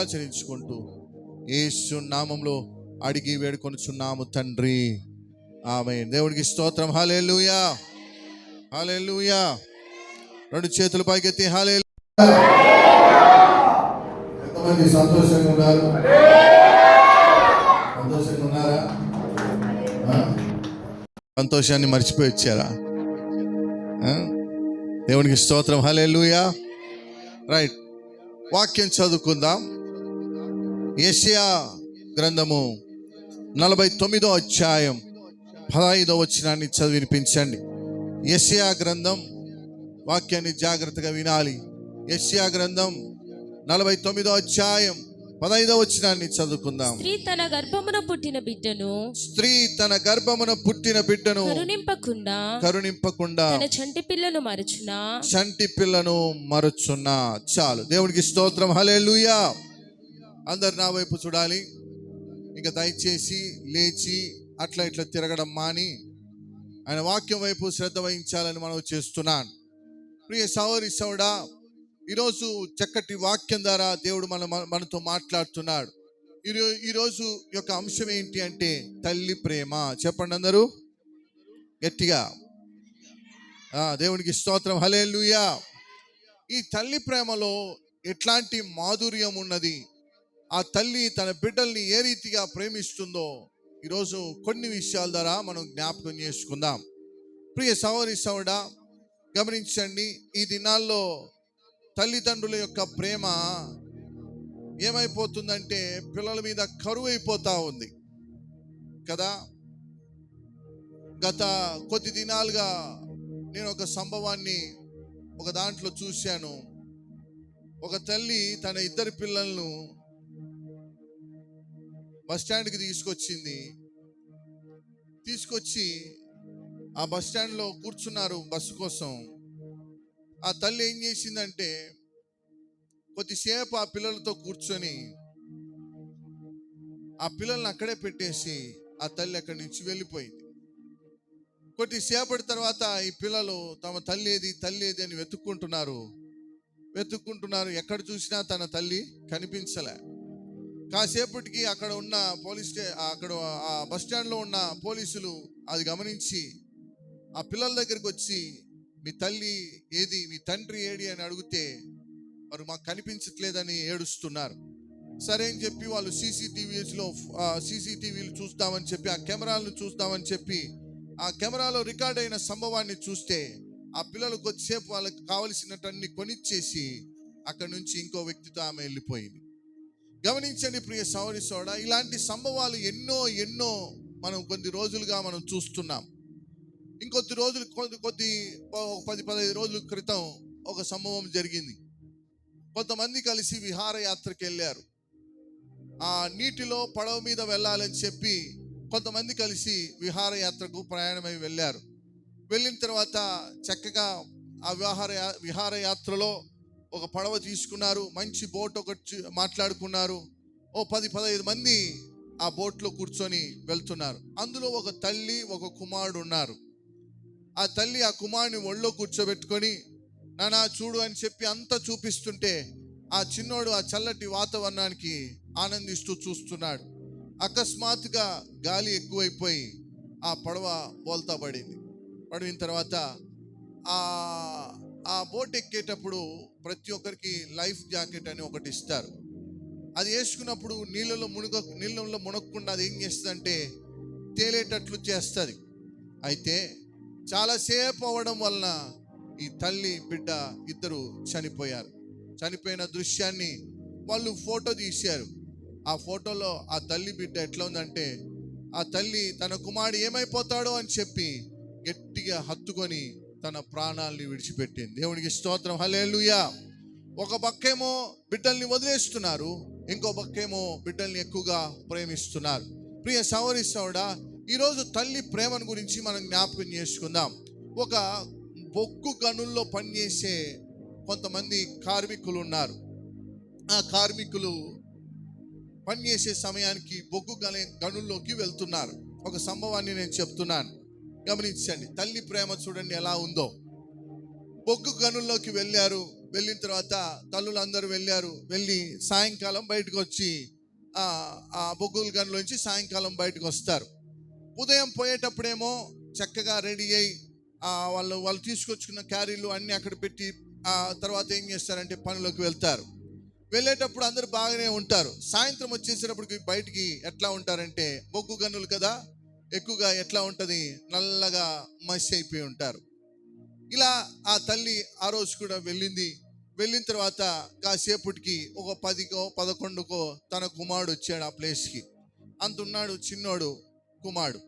ఆచరించుకుంటూ యేసు నామములో అడిగి వేడుకొనుచున్నాము తండ్రి, ఆమేన్. దేవునికి స్తోత్రం. హల్లెలూయా, హల్లెలూయా. రెండు చేతులు పైకెత్తి హల్లెలూయా. ఎంతమంది సంతోషంగా ఉన్నారు? సంతోషంగా ఉన్నారా? సంతోషాన్ని మర్చిపోయి వచ్చారా? దేవునికి స్తోత్రం. హల్లెలూయా. రైట్, వాక్యం చదువుకుందాం. యెషయా గ్రంథము 49వ అధ్యాయం 15వ వచనాన్ని చదివి వినిపించండి. యెషయా గ్రంథం, వాక్యాన్ని జాగ్రత్తగా వినాలి. యెషయా గ్రంథం 49వ అధ్యాయం 15వ వచనాన్ని చదువుకుందాం. స్త్రీ తన గర్భమున పుట్టిన బిడ్డను కరుణింపకుండా తన చంటి పిల్లను మరచునా. చాలు. దేవునికి స్తోత్రం. హల్లెలూయా. అందరు నా వైపు చూడాలి. ఇంకా దయచేసి లేచి అట్లా ఇట్లా తిరగడం మాని ఆయన వాక్యం వైపు శ్రద్ధ వహించాలని మనం చేస్తున్నాను. ప్రియ సహోదరి సహోదరుడా, ఈరోజు చక్కటి వాక్యం ద్వారా దేవుడు మనతో మాట్లాడుతున్నాడు. ఈరోజు యొక్క అంశం ఏంటి అంటే తల్లి ప్రేమ. చెప్పండి అందరూ గట్టిగా. దేవునికి స్తోత్రం. హల్లెలూయా. ఈ తల్లి ప్రేమలో ఎట్లాంటి మాధుర్యం ఉన్నది, ఆ తల్లి తన బిడ్డల్ని ఏ రీతిగా ప్రేమిస్తుందో ఈరోజు కొన్ని విషయాల ద్వారా మనం జ్ఞాపకం చేసుకుందాం. ప్రియ సహోదరి సహోదరుడా, గమనించండి. ఈ దినాల్లో తల్లిదండ్రుల యొక్క ప్రేమ ఏమైపోతుందంటే పిల్లల మీద కరువు అయిపోతా ఉంది కదా. గత కొద్ది దినాలుగా నేను ఒక సంభవాన్ని ఒక దాంట్లో చూశాను. ఒక తల్లి తన ఇద్దరు పిల్లలను బస్టాండ్కి తీసుకొచ్చి ఆ బస్టాండ్లో కూర్చున్నారు బస్సు కోసం. ఆ తల్లి ఏం చేసిందంటే కొద్దిసేపు ఆ పిల్లలతో కూర్చొని ఆ పిల్లల్ని అక్కడే పెట్టేసి ఆ తల్లి అక్కడి నుంచి వెళ్ళిపోయింది. కొద్దిసేపటి తర్వాత ఈ పిల్లలు తమ తల్లి ఏది అని వెతుక్కుంటున్నారు. ఎక్కడ చూసినా తన తల్లి కనిపించలే. కాసేపటికి అక్కడ ఉన్న అక్కడ ఆ బస్ స్టాండ్లో ఉన్న పోలీసులు అది గమనించి ఆ పిల్లల దగ్గరికి వచ్చి మీ తల్లి ఏది, మీ తండ్రి ఏడి అని అడిగితే వారు మాకు కనిపించట్లేదని ఏడుస్తున్నారు. సరే అని చెప్పి వాళ్ళు సీసీటీవీలు చూస్తామని చెప్పి ఆ కెమెరాలను చూస్తామని చెప్పి ఆ కెమెరాలో రికార్డ్ అయిన సంభవాన్ని చూస్తే ఆ పిల్లలు కొద్దిసేపు వాళ్ళకి కావలసినటన్ని కొనిచ్చేసి అక్కడి నుంచి ఇంకో వ్యక్తితో ఆమె వెళ్ళిపోయింది. గమనించండి ప్రియ సహోదరి సహోదరుడా, ఇలాంటి సంభవాలు ఎన్నో మనం కొన్ని రోజులుగా మనం చూస్తున్నాం. ఇంకొద్ది రోజులు 10-15 రోజుల క్రితం ఒక సంభవం జరిగింది. కొంతమంది కలిసి విహారయాత్రకు వెళ్ళారు. ఆ నీటిలో పడవ మీద వెళ్ళాలని చెప్పి కొంతమంది కలిసి విహారయాత్రకు ప్రయాణమై వెళ్ళారు. వెళ్ళిన తర్వాత చక్కగా ఆ విహారయాత్రలో ఒక పడవ తీసుకున్నారు. మంచి బోట్ ఒకటి మాట్లాడుకున్నారు. 10-15 మంది ఆ బోట్లో కూర్చొని వెళ్తున్నారు. అందులో ఒక తల్లి, ఒక కుమారుడు ఉన్నారు. ఆ తల్లి ఆ కుమారుని ఒళ్ళో కూర్చోబెట్టుకొని నానా చూడు అని చెప్పి అంతా చూపిస్తుంటే ఆ చిన్నోడు ఆ చల్లటి వాతావరణానికి ఆనందిస్తూ చూస్తున్నాడు. అకస్మాత్తుగా గాలి ఎక్కువైపోయి ఆ పడవ బోల్తా పడిన తర్వాత ఆ బోట్ ఎక్కేటప్పుడు ప్రతి ఒక్కరికి లైఫ్ జాకెట్ అని ఒకటి ఇస్తారు. అది వేసుకున్నప్పుడు నీళ్ళలో మునగకుండా అది ఏం చేస్తుందంటే తేలేటట్లు చేస్తుంది. అయితే చాలాసేపు అవ్వడం వలన ఈ తల్లి బిడ్డ ఇద్దరు చనిపోయారు. చనిపోయిన దృశ్యాన్ని వాళ్ళు ఫోటో తీశారు. ఆ ఫోటోలో ఆ తల్లి బిడ్డ ఎట్లా ఉందంటే ఆ తల్లి తన కుమారుడు ఏమైపోతాడో అని చెప్పి గట్టిగా హత్తుకొని తన ప్రాణాలని విడిచిపెట్టింది. దేవునికి స్తోత్రం. హల్లెలూయా. ఒక పక్కేమో బిడ్డల్ని వదిలేస్తున్నారు, ఇంకో పక్కేమో బిడ్డల్ని ఎక్కువగా ప్రేమిస్తున్నారు. ప్రియ సహోదరి సహోదరుడా, ఈరోజు తల్లి ప్రేమను గురించి మనం జ్ఞాపకం చేసుకుందాం. ఒక బొగ్గు గనుల్లో పనిచేసే కొంతమంది కార్మికులు ఉన్నారు. ఆ కార్మికులు పనిచేసే సమయానికి బొగ్గు గనుల్లోకి వెళ్తున్నారు. ఒక సంభవాన్ని నేను చెప్తున్నాను, గమనించండి. తల్లి ప్రేమ చూడండి ఎలా ఉందో. బొగ్గు గనుల్లోకి వెళ్ళిన తర్వాత తల్లులు అందరూ వెళ్ళి సాయంకాలం బయటకు వచ్చి ఆ బొగ్గుల గనిలోంచి సాయంకాలం బయటకు వస్తారు. ఉదయం పోయేటప్పుడేమో చక్కగా రెడీ అయ్యి వాళ్ళు తీసుకొచ్చుకున్న క్యారీలు అన్నీ అక్కడ పెట్టి తర్వాత ఏం చేస్తారంటే పనులకు వెళ్తారు. వెళ్ళేటప్పుడు అందరూ బాగానే ఉంటారు. సాయంత్రం వచ్చేసేటప్పటికి బయటికి ఎట్లా ఉంటారంటే, బొగ్గు గన్నులు కదా, ఎక్కువగా ఎట్లా ఉంటుంది, నల్లగా మసి అయిపోయి ఉంటారు. ఇలా ఆ తల్లి ఆ రోజు కూడా వెళ్ళిన తర్వాత కాసేపటికి ఒక 10కో 11కో తన కుమారుడు వచ్చాడు ఆ ప్లేస్కి. అంతున్నాడు చిన్నోడు కుమారుడు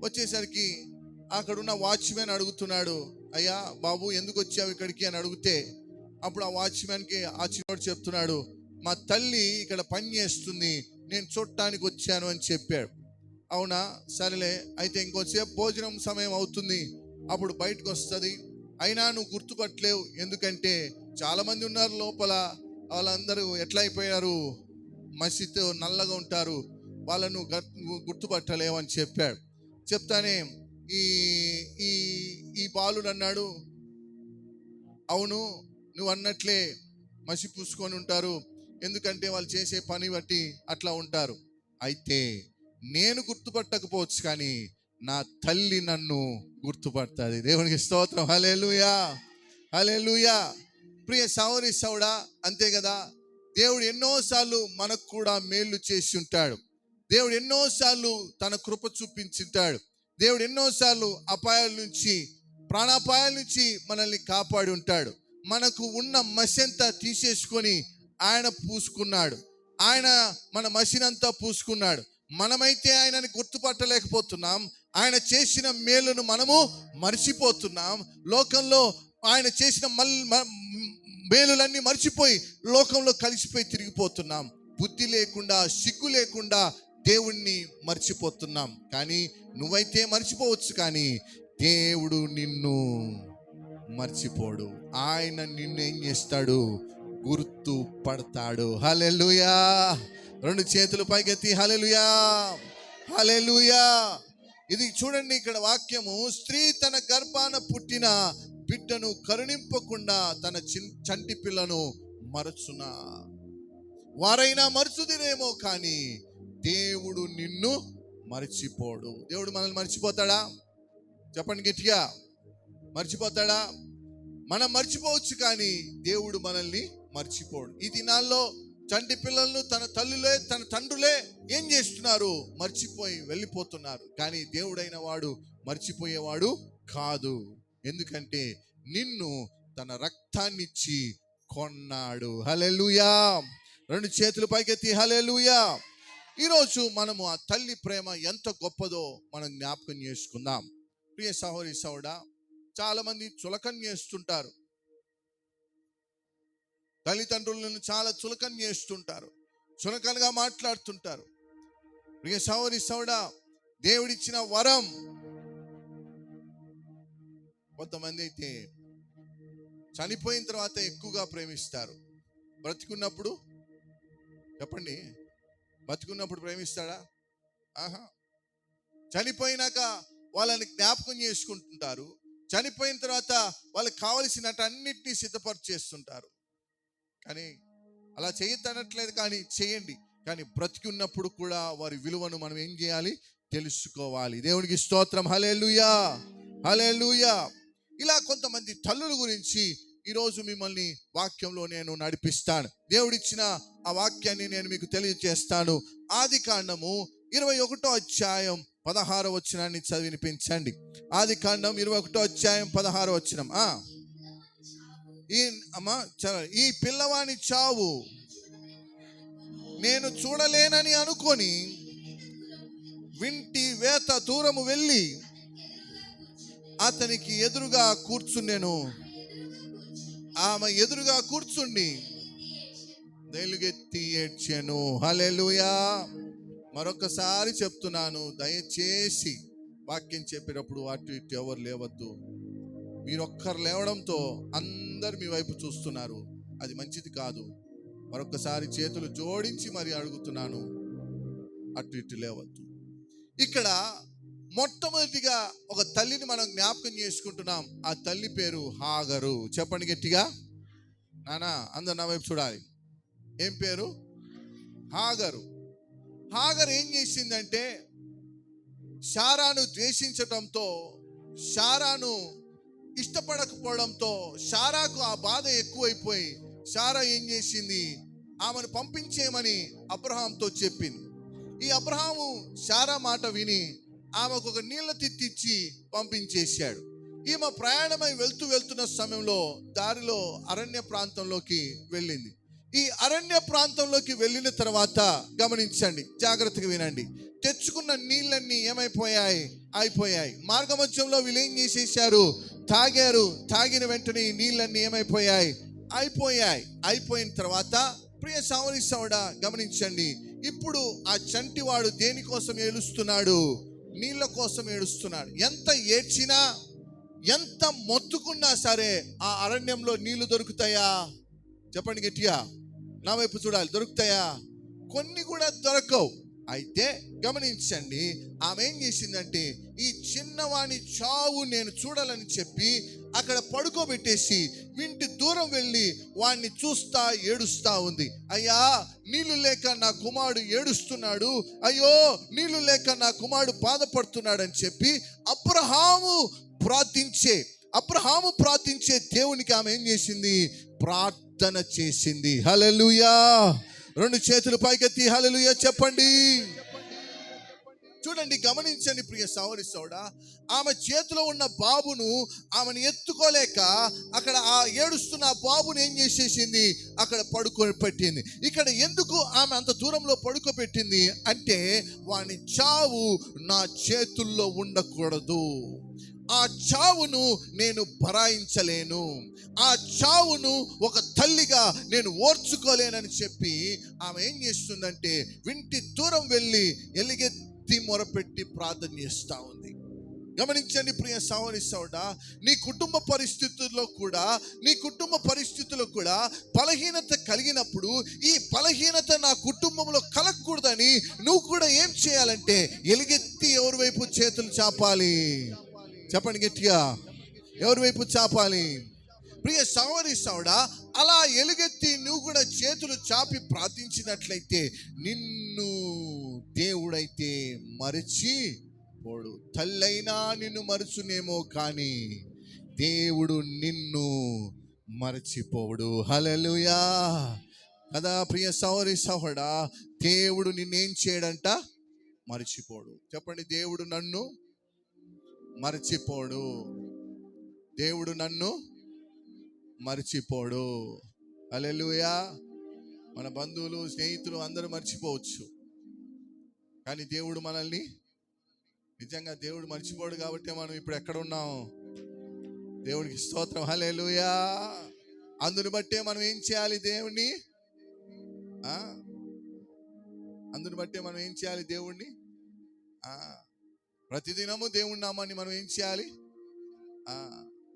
వచ్చేసరికి అక్కడున్న వాచ్మెన్ అడుగుతున్నాడు, అయ్యా బాబు ఎందుకు వచ్చావు ఇక్కడికి అని అడిగితే, అప్పుడు ఆ వాచ్మెన్కి ఆ చిన్నోడు చెప్తున్నాడు, మా తల్లి ఇక్కడ పని చేస్తుంది, నేను చూడటానికి వచ్చాను అని చెప్పాడు. అవునా, సరేలే, అయితే ఇంకొంచెంసేపు భోజనం సమయం అవుతుంది, అప్పుడు బయటకు వస్తుంది, అయినా నువ్వు గుర్తుపట్టలేవు, ఎందుకంటే చాలా మంది ఉన్నారు లోపల, వాళ్ళందరూ ఎట్లా అయిపోయారు, మసితో నల్లగా ఉంటారు, వాళ్ళను గుర్తుపట్టలేవు అని చెప్పాడు. చెప్తానే ఈ బాలుడు అన్నాడు, అవును నువ్వు అన్నట్లే మసి పూసుకొని ఉంటారు, ఎందుకంటే వాళ్ళు చేసే పని బట్టి అట్లా ఉంటారు, అయితే నేను గుర్తుపట్టకపోవచ్చు కానీ నా తల్లి నన్ను గుర్తుపడుతుంది. దేవునికి స్తోత్రం. హల్లెలూయా, హల్లెలూయా. ప్రియ సహోదరి సహోదరుడా, అంతే కదా, దేవుడు ఎన్నోసార్లు మనకు కూడా మేలు చేసి ఉంటాడు. దేవుడు ఎన్నోసార్లు తన కృప చూపించుంటాడు. దేవుడు ఎన్నోసార్లు అపాయాల నుంచి, ప్రాణాపాయాల నుంచి మనల్ని కాపాడి ఉంటాడు. మనకు ఉన్న మసంతా తీసేసుకొని ఆయన పూసుకున్నాడు. ఆయన మన మసినంతా పూసుకున్నాడు. మనమైతే ఆయనని గుర్తుపట్టలేకపోతున్నాం. ఆయన చేసిన మేలును మనము మర్చిపోతున్నాం. లోకంలో ఆయన చేసిన మేలులన్నీ మర్చిపోయి లోకంలో కలిసిపోయి తిరిగిపోతున్నాం. బుద్ధి లేకుండా, సిగ్గు లేకుండా దేవుణ్ణి మర్చిపోతున్నాం. కానీ నువ్వైతే మర్చిపోవచ్చు, కానీ దేవుడు నిన్ను మర్చిపోడు. ఆయన నిన్ను ఏం చేస్తాడు, గుర్తు పడతాడు. హల్లెలూయా. 2 చేతులు పైకెత్తి హల్లెలూయా, హల్లెలూయా. ఇది చూడండి, ఇక్కడ వాక్యము, స్త్రీ తన గర్భాన పుట్టిన బిడ్డను కరుణింపకుండా తన చంటి పిల్లను మరచునా. వారైనా మరచుదిరేమో కానీ దేవుడు నిన్ను మర్చిపోడు. దేవుడు మనల్ని మర్చిపోతాడా? చెప్పండి గట్టిగా, మర్చిపోతాడా? మనం మర్చిపోవచ్చు కానీ దేవుడు మనల్ని మర్చిపోడు. ఈ దినాల్లో చంటి పిల్లలను తన తల్లులే, తన తండ్రులే ఏం చేస్తున్నారు, మర్చిపోయి వెళ్ళిపోతున్నారు. కానీ దేవుడైన వాడు మర్చిపోయేవాడు కాదు. ఎందుకంటే నిన్ను తన రక్తాన్నిచ్చి కొన్నాడు. హల్లెలూయా. 2 చేతులు పైకెత్తి హల్లెలూయా. ఈరోజు మనము ఆ తల్లి ప్రేమ ఎంత గొప్పదో మనం జ్ఞాపకం చేసుకుందాం. ప్రియ సహోదరి సహోదరుడా, చాలా మంది చులకన చేస్తుంటారు, తల్లిదండ్రులను చాలా చులకన చేస్తుంటారు, చులకనగా మాట్లాడుతుంటారు. ప్రియ సహోదరి సహోదరుడా, దేవుడిచ్చిన వరం. కొంతమంది అయితే చనిపోయిన తర్వాత ఎక్కువగా ప్రేమిస్తారు. బ్రతికున్నప్పుడు చెప్పండి, బతుకున్నప్పుడు ప్రేమిస్తాడా? ఆహా. చనిపోయినాక వాళ్ళని జ్ఞాపకం చేసుకుంటుంటారు. చనిపోయిన తర్వాత వాళ్ళకి కావలసినటన్నిటినీ సిద్ధపరిచేస్తుంటారు. కానీ అలా చేయొద్దనట్లేదు, కానీ చేయండి. కానీ బ్రతికి ఉన్నప్పుడు కూడా వారి విలువను మనం ఏం చేయాలి, తెలుసుకోవాలి. దేవునికి స్తోత్రం. హల్లెలూయా, హల్లెలూయా. ఇలా కొంతమంది తల్లుల గురించి ఈరోజు మిమ్మల్ని వాక్యంలో నేను నడిపిస్తాను. దేవుడిచ్చిన ఆ వాక్యాన్ని నేను మీకు తెలియజేస్తాను. ఆదికాండము 21వ అధ్యాయం 16వ వచనాన్ని చదివి వినిపించండి. ఆదికాండం 21వ అధ్యాయం 16వ వచనం. ఈ పిల్లవాని చావు నేను చూడలేనని అనుకొని వింటి వేత దూరము వెళ్ళి అతనికి ఎదురుగా కూర్చుండెను. ఆమె ఎదురుగా కూర్చుండి వెలుగెత్తి ఏడ్చెను. హల్లెలూయా. మరొకసారి చెప్తున్నాను, దయచేసి వాక్యం చెప్పేటప్పుడు అటు ఇటు ఎవరు లేవద్దు. మీరొక్కరు లేవడంతో అందరు మీ వైపు చూస్తున్నారు, అది మంచిది కాదు. మరొకసారి చేతులు జోడించి మరి అడుగుతున్నాను, అటు ఇటు లేవద్దు. ఇక్కడ మొట్టమొదటిగా ఒక తల్లిని మనం జ్ఞాపకం చేసుకుంటున్నాం. ఆ తల్లి పేరు హాగరు. చెప్పండి గట్టిగా, నానా అందరు నా వైపు చూడాలి. ఏం పేరు? హాగరు. హాగరు ఏం చేసిందంటే శారాను ద్వేషించటంతో, శారాను ఇష్టపడకపోవడంతో శారాకు ఆ బాధ ఎక్కువైపోయి శారా ఏం చేసింది, ఆమెను పంపించేయమని అబ్రహాంతో చెప్పింది. ఈ అబ్రహాము శారా మాట విని ఆమెకు ఒక నీళ్ళ తిత్తిచ్చి పంపించేశాడు. ఈమె ప్రయాణమై వెళ్తున్న సమయంలో దారిలో అరణ్య ప్రాంతంలోకి వెళ్ళింది. ఈ అరణ్య ప్రాంతంలోకి వెళ్ళిన తర్వాత గమనించండి, జాగ్రత్తగా వినండి. తెచ్చుకున్న నీళ్ళన్నీ ఏమైపోయాయి? అయిపోయాయి. మార్గమధ్యంలో వీళ్ళు ఏం చేసేసారు? తాగారు. తాగిన వెంటనే ఈ నీళ్ళన్నీ ఏమైపోయాయి? అయిపోయాయి. అయిపోయిన తర్వాత ప్రియ సహోదరి సహోదరుడా గమనించండి, ఇప్పుడు ఆ చంటివాడు దేనికోసం ఏడుస్తున్నాడు? నీళ్ళ కోసం ఏడుస్తున్నాడు. ఎంత ఏడ్చినా, ఎంత మొత్తుకున్నా సరే ఆ అరణ్యంలో నీళ్లు దొరుకుతాయా? చెప్పండి గట్టిగా, నా వైపు చూడాలి. దొరుకుతాయా? కొన్ని కూడా దొరకవు. అయితే గమనించండి, ఆమె ఏం చేసిందంటే ఈ చిన్నవాణి చావు నేను చూడాలని చెప్పి అక్కడ పడుకోబెట్టేసి ఇంటి దూరం వెళ్ళి వాణ్ణి చూస్తా ఏడుస్తా ఉంది. అయ్యా, నీళ్లు లేక నా కుమారుడు ఏడుస్తున్నాడు, అయ్యో నీళ్లు లేక నా కుమారుడు బాధపడుతున్నాడు అని చెప్పి అబ్రహాము ప్రార్థించే దేవునికి ఆమె ఏం చేసింది? ప్రార్థన చేసింది. హల్లెలూయా. రెండు చేతులు పైకెత్తి హల్లెలూయా చెప్పండి. చూడండి, గమనించండి ప్రియ సహోదరి సహోదరుడా, ఆమె చేతిలో ఉన్న బాబును ఆమెను ఎత్తుకోలేక అక్కడ ఆ ఏడుస్తున్న బాబును ఏం చేసేసింది? అక్కడ పడుకోబెట్టింది. ఇక్కడ ఎందుకు ఆమె అంత దూరంలో పడుకోబెట్టింది అంటే, వాని చావు నా చేతుల్లో ఉండకూడదు, ఆ చావును నేను భరాయించలేను, ఆ చావును ఒక తల్లిగా నేను ఓర్చుకోలేనని చెప్పి ఆమె ఏం చేస్తుందంటే ఇంటి దూరం వెళ్ళి ఎలుగెత్తి మొరపెట్టి ప్రార్థన చేస్తూ ఉంది. గమనించండి ప్రియ సహోదరి సహోదరుడా, నీ కుటుంబ పరిస్థితుల్లో కూడా బలహీనత కలిగినప్పుడు ఈ బలహీనత నా కుటుంబంలో కలగకూడదని నువ్వు కూడా ఏం చేయాలంటే ఎలుగెత్తి ఎవరి వైపు చేతులు చాపాలి? చెప్పండి గట్టిగా, ఎవరి వైపు చాపాలి? ప్రియ సహోదరి సహోదరుడా, అలా ఎలుగెత్తి నువ్వు కూడా చేతులు చాపి ప్రార్థించినట్లయితే నిన్ను దేవుడైతే మరచిపోడు. తల్లైనా నిన్ను మరచునేమో కానీ దేవుడు నిన్ను మరచిపోడు. హల్లెలూయా కదా ప్రియ సహోదరి సహోదరుడా, దేవుడు నిన్నేం చేయడంట? మరచిపోడు. చెప్పండి, దేవుడు నన్ను మరచిపోడు. దేవుడు నన్ను మరచిపోడు. హల్లెలూయా. మన బంధువులు, స్నేహితులు అందరూ మర్చిపోవచ్చు, కానీ దేవుడు మనల్ని నిజంగా దేవుడు మర్చిపోడు. కాబట్టి మనం ఇప్పుడు ఎక్కడ ఉన్నాం? దేవుడికి స్తోత్రం. హల్లెలూయా. అందుని బట్టే మనం ఏం చేయాలి? దేవుణ్ణి ప్రతిదినము దేవుడి నామాన్ని మనం ఏం చేయాలి?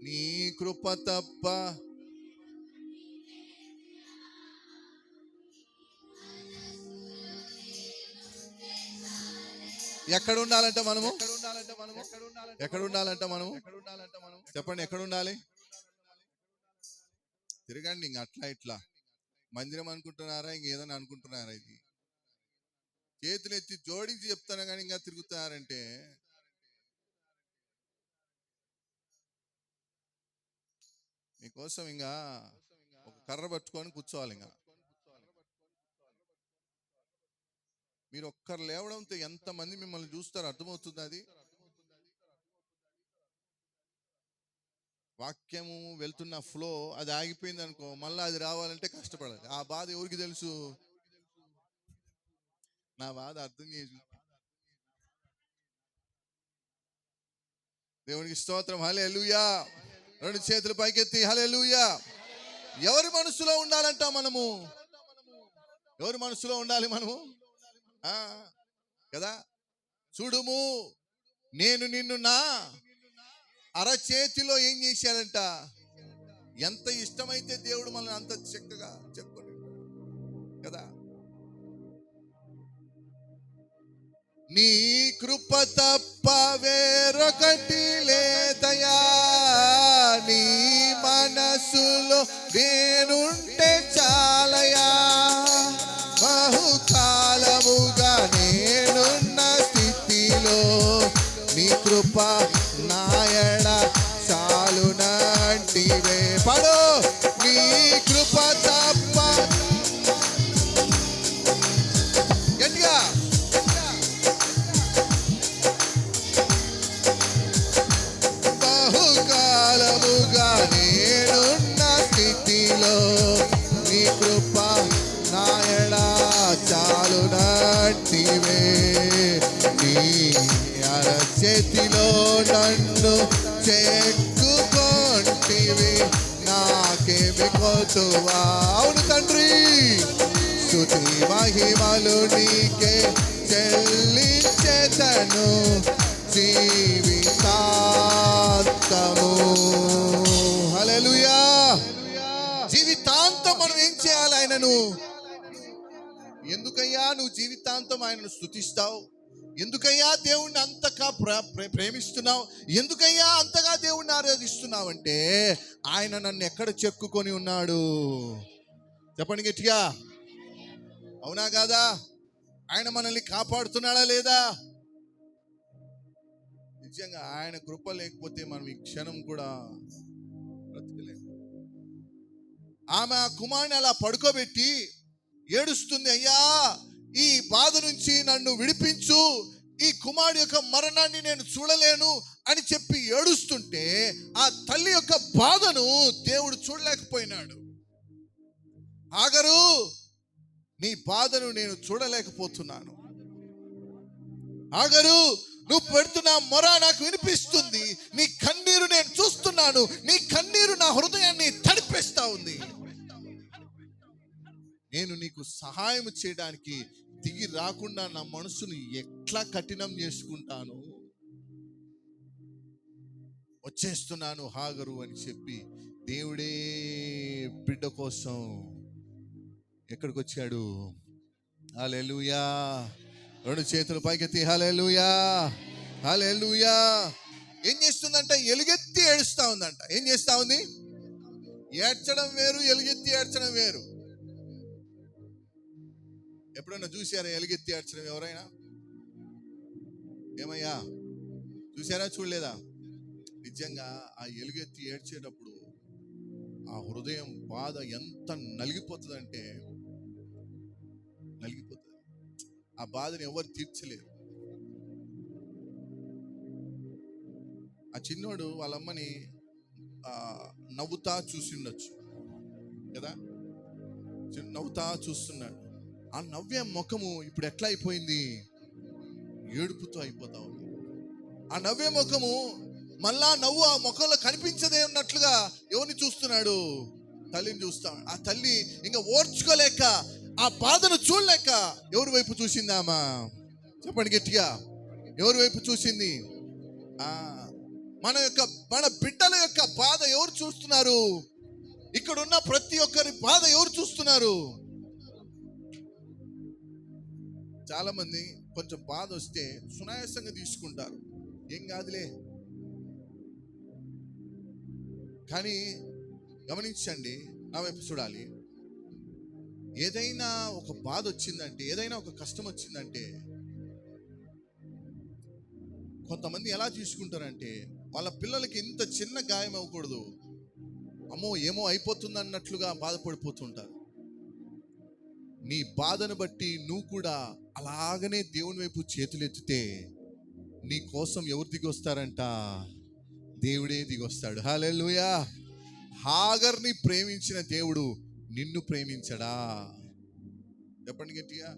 నీ కృప తప్ప ఎక్కడ ఉండాలంట మనము? చెప్పండి, ఎక్కడ ఉండాలి? తిరగండి, ఇంక అట్లా ఇట్లా మందిరం అనుకుంటున్నారా, ఇంకేదైనా అనుకుంటున్నారా? ఇది చేతులు ఎత్తి జోడించి చెప్తాను కానీ ఇంకా తిరుగుతున్నారంటే మీకోసం ఇంకా ఒక కర్ర పట్టుకొని కూర్చోవాలి. ఇంకా మీరు ఒక్కరు లేవడంతో ఎంతమంది మిమ్మల్ని చూస్తారో అర్థమవుతుంది. అది వాక్యము వెళ్తున్న ఫ్లో అది ఆగిపోయింది అనుకో, మళ్ళీ అది రావాలంటే కష్టపడాలి. ఆ బాధ ఎవరికి తెలుసు? నా బాధ అర్థం చేసి దేవునికి స్తోత్రం. హల్లెలూయా. రెండు చేతులు పైకెత్తి హల్లెలూయా. ఎవరి మనసులో ఉండాలంట మనము? ఎవరి మనసులో ఉండాలి మనము? కదా, చూడుము నేను నిన్ను నా అరచేతిలో ఏం చేశాడంట? ఎంత ఇష్టమైతే దేవుడు మనల్ని అంత చక్కగా చెప్పుకోండి కదా. నీ కృప తప్ప వేరొకటి లేదయా, నీ మనసులో నేనుండ చేతిలో నన్ను చెక్కుకొంటివి, నాకేమి కొదువా. అవును తండ్రి, స్తుతి మహిమలు నీకే చెల్లించెదను జీవితాంతము. హల్లెలూయా. జీవితాంతం మనం ఏం చేయాలి? ఆయనను ఎందుకయ్యా నువ్వు జీవితాంతం ఆయనను స్తుతిస్తావు? ఎందుకయ్యా దేవుణ్ణి అంతగా ప్రేమిస్తున్నావు? ఎందుకయ్యా అంతగా దేవుణ్ణి ఆరాధిస్తున్నావు అంటే, ఆయన నన్ను ఎక్కడ చెక్కుకొని ఉన్నాడు? చెప్పండి గట్టిగా, అవునా కాదా? ఆయన మనల్ని కాపాడుతున్నాడా లేదా? నిజంగా ఆయన కృప లేకపోతే మనం ఈ క్షణం కూడా బ్రతకలేము. ఆమె ఆ కుమారుని అలా పడుకోబెట్టి ఏడుస్తుంది, అయ్యా ఈ బాధ నుంచి నన్ను విడిపించు, ఈ కుమారుడు యొక్క మరణాన్ని నేను చూడలేను అని చెప్పి ఏడుస్తుంటే, ఆ తల్లి యొక్క బాధను దేవుడు చూడలేకపోయినాడు. ఆగరు, నీ బాధను నేను చూడలేకపోతున్నాను. ఆగరు, నువ్వు పెడుతున్న మొర నాకు వినిపిస్తుంది, నీ కన్నీరు నేను చూస్తున్నాను, నీ కన్నీరు నా హృదయాన్ని తడిపేస్తా ఉంది. నేను నీకు సహాయం చేయడానికి దిగి రాకుండా నా మనసును ఎట్లా కఠినం చేసుకుంటాను? వచ్చేస్తున్నాను హాగరు అని చెప్పి దేవుడే బిడ్డ కోసం ఎక్కడికి వచ్చాడు? హల్లెలూయా. రెండు చేతులు పైకెత్తి హల్లెలూయా, హల్లెలూయా. ఏం చేస్తుందంట? ఎలుగెత్తి ఏడుస్తా ఉందంట. ఏం చేస్తా ఉంది? ఏడ్చడం వేరు, ఎలుగెత్తి ఏడ్చడం వేరు. ఎప్పుడైనా చూసారా ఎలుగెత్తి ఏడ్చడం ఎవరైనా? ఏమయ్యా చూసారా, చూడలేదా? నిజంగా ఆ ఎలుగెత్తి ఏడ్చేటప్పుడు ఆ హృదయం బాధ ఎంత నలిగిపోతుందంటే నలిగిపోతుంది. ఆ బాధను ఎవరు తీర్చలేరు. ఆ చిన్నోడు వాళ్ళ అమ్మని నవ్వుతా చూసిండొచ్చు కదా, నవ్వుతా చూస్తున్నాడు. ఆ నవ్వే ముఖము ఇప్పుడు ఎట్లా అయిపోయింది? ఏడుపుతో అయిపోతా ఉంది. ఆ నవ్వే ముఖము మళ్ళా నవ్వు ఆ ముఖంలో కనిపించదే ఉన్నట్లుగా ఎవరిని చూస్తున్నాడు? తల్లిని చూస్తాడు. ఆ తల్లి ఇంకా ఓర్చుకోలేక, ఆ బాధను చూడలేక ఎవరి వైపు చూసిందామా? చెప్పండి గట్టిగా, ఎవరి వైపు చూసింది? మన బిడ్డల యొక్క బాధ ఎవరు చూస్తున్నారు? ఇక్కడ ఉన్న ప్రతి ఒక్కరి బాధ ఎవరు చూస్తున్నారు? చాలా మంది కొంచెం బాధ వస్తే సునాయాసంగా తీసుకుంటారు, ఏం కాదులే. కానీ గమనించండి, నా వైపు చూడాలి. ఏదైనా ఒక బాధ వచ్చిందంటే, ఏదైనా ఒక కష్టం వచ్చిందంటే కొంతమంది ఎలా తీసుకుంటారంటే, వాళ్ళ పిల్లలకి ఇంత చిన్న గాయం అవ్వకూడదు, అమ్మో ఏమో అయిపోతుంది అన్నట్లుగా బాధపడిపోతుంటారు. నీ బాధను బట్టి నువ్వు కూడా అలాగనే దేవుని వైపు చేతులెత్తితే నీ కోసం ఎవరు దిగొస్తారంట? దేవుడే దిగొస్తాడు. హల్లెలూయా. హాగర్ని ప్రేమించిన దేవుడు నిన్ను ప్రేమించడా? చెప్పండి గట్టిగా,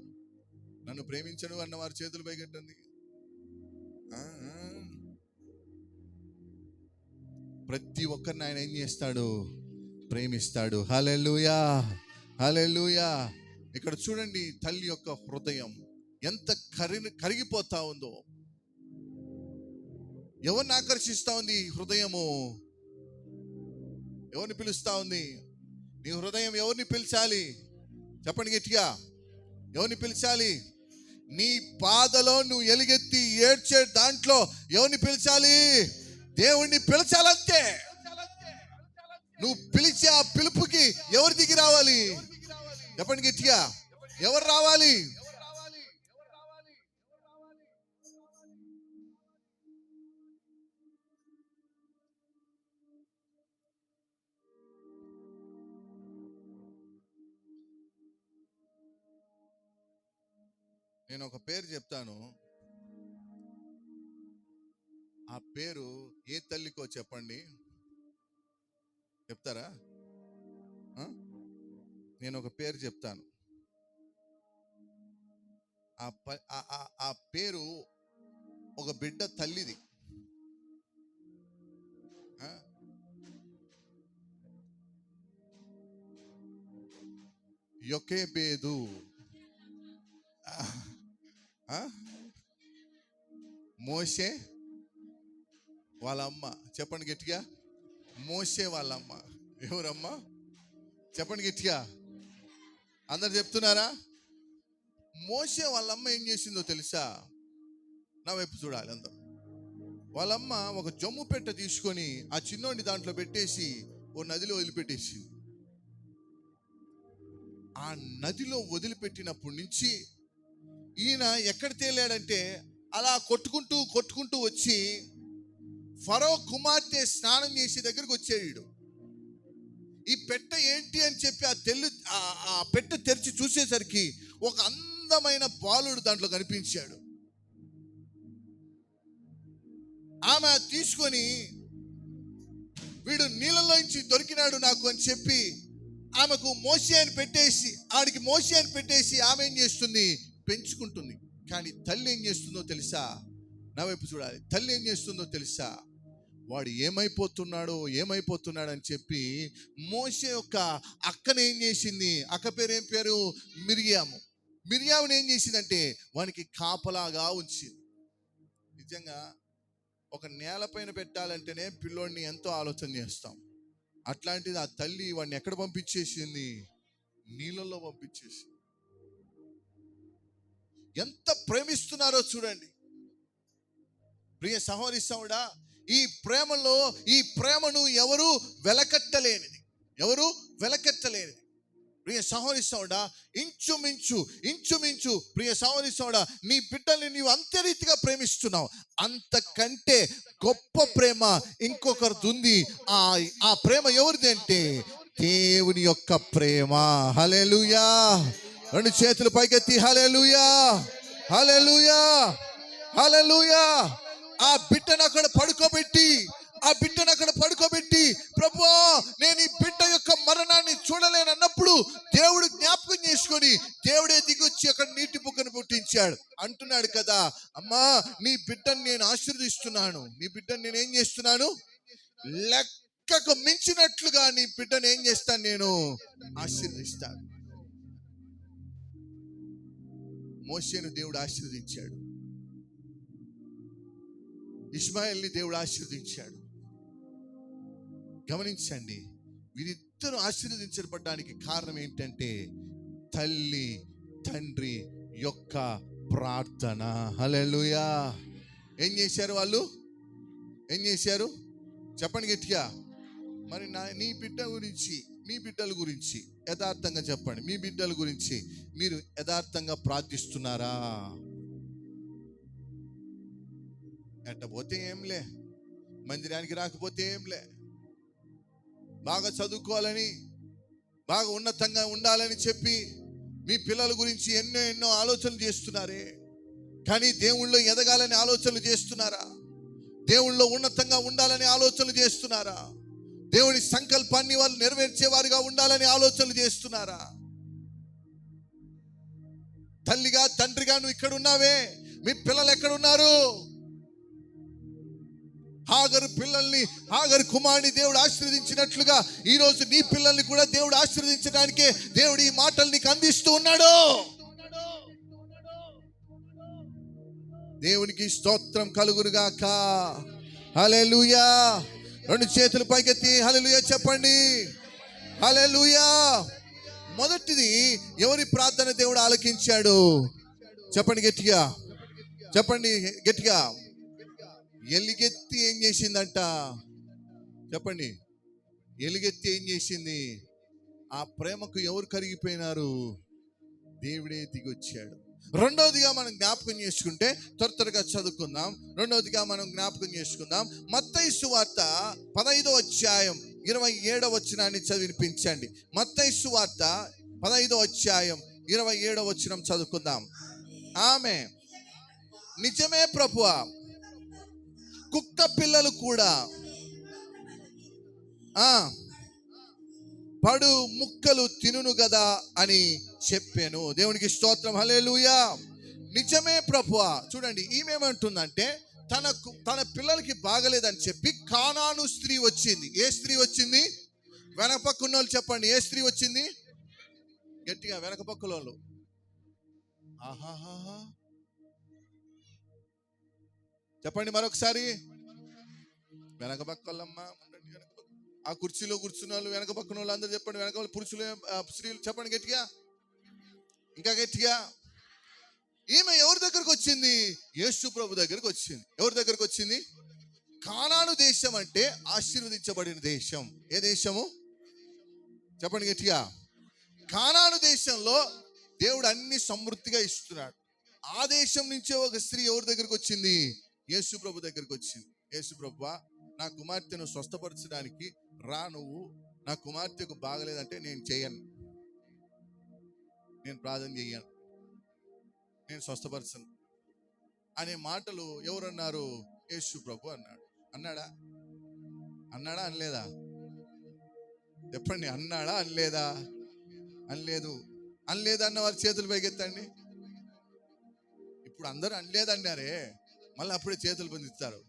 నన్ను ప్రేమించడు అన్న వారి చేతులు పైకెట్టండి. ప్రతి ఒక్కరిని ఆయన ఏం చేస్తాడు? ప్రేమిస్తాడు. హల్లెలూయా, హల్లెలూయా. ఇక్కడ చూడండి, తల్లి యొక్క హృదయం ఎంత కరిగిపోతా ఉందో. ఎవరిని ఆకర్షిస్తా ఉంది హృదయము? ఎవరిని పిలుస్తా ఉంది? నీ హృదయం ఎవరిని పిలిచాలి? చెప్పండి గట్టిగా, ఎవరిని పిలిచాలి? నీ బాధలో నువ్వు ఎలుగెత్తి ఏడ్చే దాంట్లో ఎవరిని పిలిచాలి? దేవుణ్ణి పిలిచాలంతే. నువ్వు పిలిచే ఆ పిలుపుకి ఎవరు దిగి రావాలి? చెప్పండి గట్టిగా, ఎవరు రావాలి? నేను ఒక పేరు చెప్తాను, ఆ పేరు ఏ తల్లికో చెప్పండి, చెప్తారా? నేను ఒక పేరు చెప్తాను, ఆ పేరు ఒక బిడ్డ తల్లిది. యొకేబేదు, మోషే వాళ్ళ అమ్మ. చెప్పండి గట్టిగా, మోషే వాళ్ళ అమ్మ. ఎవరమ్మా? చెప్పండి గట్టిగా, అందరు చెప్తున్నారా? మోషే వాళ్ళమ్మ ఏం చేసిందో తెలుసా? నా వైపు చూడాలి అందరూ. వాళ్ళమ్మ ఒక జమ్ము పెట్ట తీసుకొని ఆ చిన్నోడిని దాంట్లో పెట్టేసి ఓ నదిలో వదిలిపెట్టేసింది. ఆ నదిలో వదిలిపెట్టినప్పటి నుంచి ఈయన ఎక్కడ తేలాడంటే అలా కొట్టుకుంటూ వచ్చి ఫరో కుమార్తె స్నానం చేసే దగ్గరకు వచ్చాడు. ఈ పెట్ట ఏంటి అని చెప్పి ఆ పెట్ట తెరిచి చూసేసరికి ఒక అందమైన బాలుడు దాంట్లో కనిపించాడు. ఆమె తీసుకొని వీడు నీళ్ళలోంచి దొరికినాడు నాకు అని చెప్పి ఆమెకు మోషే అని పెట్టేసి, ఆడికి మోషే అని పెట్టేసి ఆమె ఏం చేస్తుంది? పెంచుకుంటుంది. కానీ తల్లి ఏం చేస్తుందో తెలుసా? నా వైపు చూడాలి. తల్లి ఏం చేస్తుందో తెలుసా? వాడు ఏమైపోతున్నాడు అని చెప్పి మోషే యొక్క అక్కను ఏం చేసింది? అక్క పేరు ఏం పేరు? మిరియాము. మిరియాముని ఏం చేసిందంటే వానికి కాపలాగా ఉంచింది. నిజంగా ఒక నేలపైన పెట్టాలంటేనే పిల్లోడిని ఎంతో ఆలోచన చేస్తాం. అట్లాంటిది ఆ తల్లి వాడిని ఎక్కడ పంపించేసింది? నీళ్ళల్లో పంపించేసింది. ఎంత ప్రేమిస్తున్నారో చూడండి ప్రియ సహోదరి సహోదరుడా. ఈ ప్రేమను ఎవరు వెలకట్టలేనిది. ప్రియ సహోదరి సహోదరుడా, ఇంచుమించు ప్రియ సహోదరి సహోదరుడా, నీ బిడ్డల్ని నీవు అంతే రీతిగా ప్రేమిస్తున్నావు. అంతకంటే గొప్ప ప్రేమ ఇంకొకరిది ఉంది. ఆ ప్రేమ ఎవరిది అంటే దేవుని యొక్క ప్రేమ. హల్లెలూయా. రెండు చేతులు పైకెత్తి హల్లెలూయా, హల్లెలూయా, హల్లెలూయా. ఆ బిడ్డను అక్కడ పడుకోబెట్టి ప్రభువా నేను ఈ బిడ్డ యొక్క మరణాన్ని చూడలేనన్నప్పుడు దేవుడు జ్ఞాపకం చేసుకొని దేవుడే దిగొచ్చి అక్కడ నీటి బుగ్గను పుట్టించాడు. అంటున్నాడు కదా, అమ్మా నీ బిడ్డను నేను ఆశీర్వదిస్తున్నాను. నీ బిడ్డను నేను ఏం చేస్తున్నాను? లెక్కకు మించినట్లుగా నీ బిడ్డను ఏం చేస్తాను? నేను ఆశీర్వదిస్తాను. మోషేను దేవుడు ఆశీర్వదించాడు. ఇష్మాయేల్ని దేవుడు ఆశీర్వదించాడు. గమనించండి, వీరిద్దరూ ఆశీర్వదించబడడానికి కారణం ఏంటంటే తల్లి తండ్రి యొక్క ప్రార్థన. హల్లెలూయా. ఏం చేశారు వాళ్ళు? ఏం చేశారు? చెప్పండి గట్టిగా. మరి నీ బిడ్డల గురించి యథార్థంగా చెప్పండి. మీ బిడ్డల గురించి మీరు యథార్థంగా ప్రార్థిస్తున్నారా? ఎట్టపోతే ఏంలే, మందిరానికి రాకపోతే ఏంలే, బాగా చదువుకోవాలని, బాగా ఉన్నతంగా ఉండాలని చెప్పి మీ పిల్లల గురించి ఎన్నో ఆలోచనలు చేస్తున్నారే. కానీ దేవుళ్ళో ఎదగాలని ఆలోచనలు చేస్తున్నారా? దేవుళ్ళో ఉన్నతంగా ఉండాలని ఆలోచనలు చేస్తున్నారా? దేవుని సంకల్పాన్ని వాళ్ళు నెరవేర్చేవారుగా ఉండాలని ఆలోచనలు చేస్తున్నారా? తల్లిగా తండ్రిగా నువ్వు ఇక్కడ ఉన్నావే, మీ పిల్లలు ఎక్కడున్నారు? హాగరు కుమారుని దేవుడు ఆశీర్వదించినట్లుగా ఈరోజు నీ పిల్లల్ని కూడా దేవుడు ఆశీర్వదించడానికే దేవుడు ఈ మాటలు నీకు అందిస్తూ ఉన్నాడు. దేవునికి స్తోత్రం కలుగునుగాక. హల్లెలూయా. రెండు చేతులు పైకెత్తి హల్లెలూయా చెప్పండి. హల్లెలూయా. మొదటిది, ఎవరి ప్రార్థన దేవుడు ఆలకించాడు? చెప్పండి గట్టిగా, చెప్పండి గట్టిగా. ఎలుగెత్తి ఏం చేసిందంట? చెప్పండి. ఎలుగెత్తి ఏం చేసింది? ఆ ప్రేమకు ఎవరు కరిగిపోయినారు? దేవుడే దిగొచ్చాడు. రెండవదిగా మనం జ్ఞాపకం చేసుకుంటే త్వరగా చదువుకుందాం. రెండవదిగా మనం జ్ఞాపకం చేసుకుందాం. మత్తయి సువార్త 15వ అధ్యాయం 27వ వచనాన్ని చదివినిపించండి. మత్తయి సువార్త 15వ అధ్యాయం 27వ వచనం చదువుకుందాం. ఆమె నిజమే ప్రభువా, కుక్క పిల్లలు కూడా పడు ముక్కలు తినును గదా అని చెప్పాను. దేవునికి స్తోత్రం. హల్లెలూయా. నిజమే ప్రభువా. చూడండి, ఈమెమంటుందంటే తన పిల్లలకి బాగలేదని చెప్పి కానాను స్త్రీ వచ్చింది. ఏ స్త్రీ వచ్చింది? వెనక పక్కన వాళ్ళు చెప్పండి, ఏ స్త్రీ వచ్చింది? గట్టిగా వెనక పక్కల వాళ్ళు. ఆహాహా చెప్పండి మరొకసారి. వెనక పక్కలమ్మా, ఆ కుర్చీలో కూర్చున్న వాళ్ళు వెనక పక్కన వాళ్ళు అందరూ చెప్పండి. వెనక వాళ్ళు పురుషులు స్త్రీలు చెప్పండి గట్టిగా, ఇంకా గట్టిగా. ఈమె ఎవరి దగ్గరకు వచ్చింది? యేసు ప్రభు దగ్గరకు వచ్చింది. ఎవరి దగ్గరకు వచ్చింది? కానాను దేశం అంటే ఆశీర్వదించబడిన దేశం. ఏ దేశము? చెప్పండి గట్టిగా. కానాను దేశంలో దేవుడు అన్ని సమృద్ధిగా ఇస్తున్నాడు. ఆ దేశం నుంచే ఒక స్త్రీ ఎవరి దగ్గరకు వచ్చింది? యేసు ప్రభు దగ్గరకు వచ్చింది. యేసు ప్రభువా, నా కుమార్తెను స్వస్థపరచడానికి రా నువ్వు. నా కుమార్తెకు బాగలేదంటే నేను చేయను, నేను ప్రార్థన చెయ్యను, నేను స్వస్థపరచను అనే మాటలు ఎవరన్నారు? యేసు ప్రభు అన్నాడు. అన్నాడా? అనలేదా? చెప్పండి, అన్నాడా అనలేదా? అనలేదు. అన్న వారి చేతులు పైకెత్తండి. ఇప్పుడు అందరూ అనలేదన్నారే, మళ్ళీ అప్పుడే చేతులు పొందిస్తారు.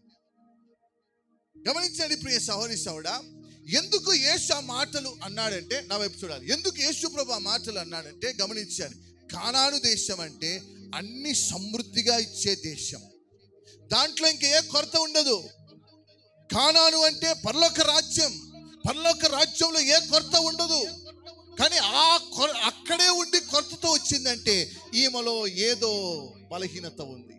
గమనించండి ప్రియ సహోదరి సహోదరుడా, ఎందుకు యేసు ఆ మాటలు అన్నాడంటే, నా వైపు చూడాలి. ఎందుకు యేసు ప్రభు ఆ మాటలు అన్నాడంటే గమనించాలి. కానాను దేశం అంటే అన్ని సమృద్ధిగా ఇచ్చే దేశం. దాంట్లో ఇంకే కొరత ఉండదు. కానాను అంటే పరలోక రాజ్యం. పరలోక రాజ్యంలో ఏ కొరత ఉండదు. కానీ అక్కడే ఉండి కొరతతో వచ్చిందంటే ఈమెలో ఏదో బలహీనత ఉంది.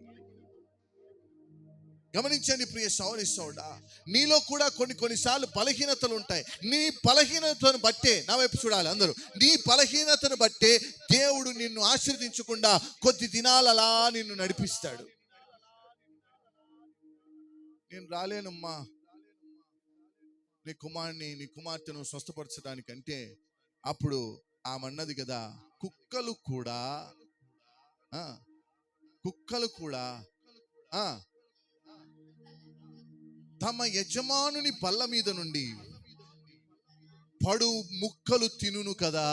గమనించండి ప్రియ సహోదరి సహోదరుడా, నీలో కూడా కొన్నిసార్లు బలహీనతలు ఉంటాయి. నీ బలహీనతను బట్టే, నా వైపు చూడాలి అందరూ, నీ బలహీనతను బట్టే దేవుడు నిన్ను ఆశీర్వదించకుండా కొద్ది దినాలు అలా నిన్ను నడిపిస్తాడు. నేను రాలేనమ్మా నీ కుమార్తెను స్వస్థపరచడానికంటే, అప్పుడు ఆమె అన్నది కదా, కుక్కలు కూడా తమ యజమానుని బల్ల మీద నుండి పడు ముక్కలు తినును కదా.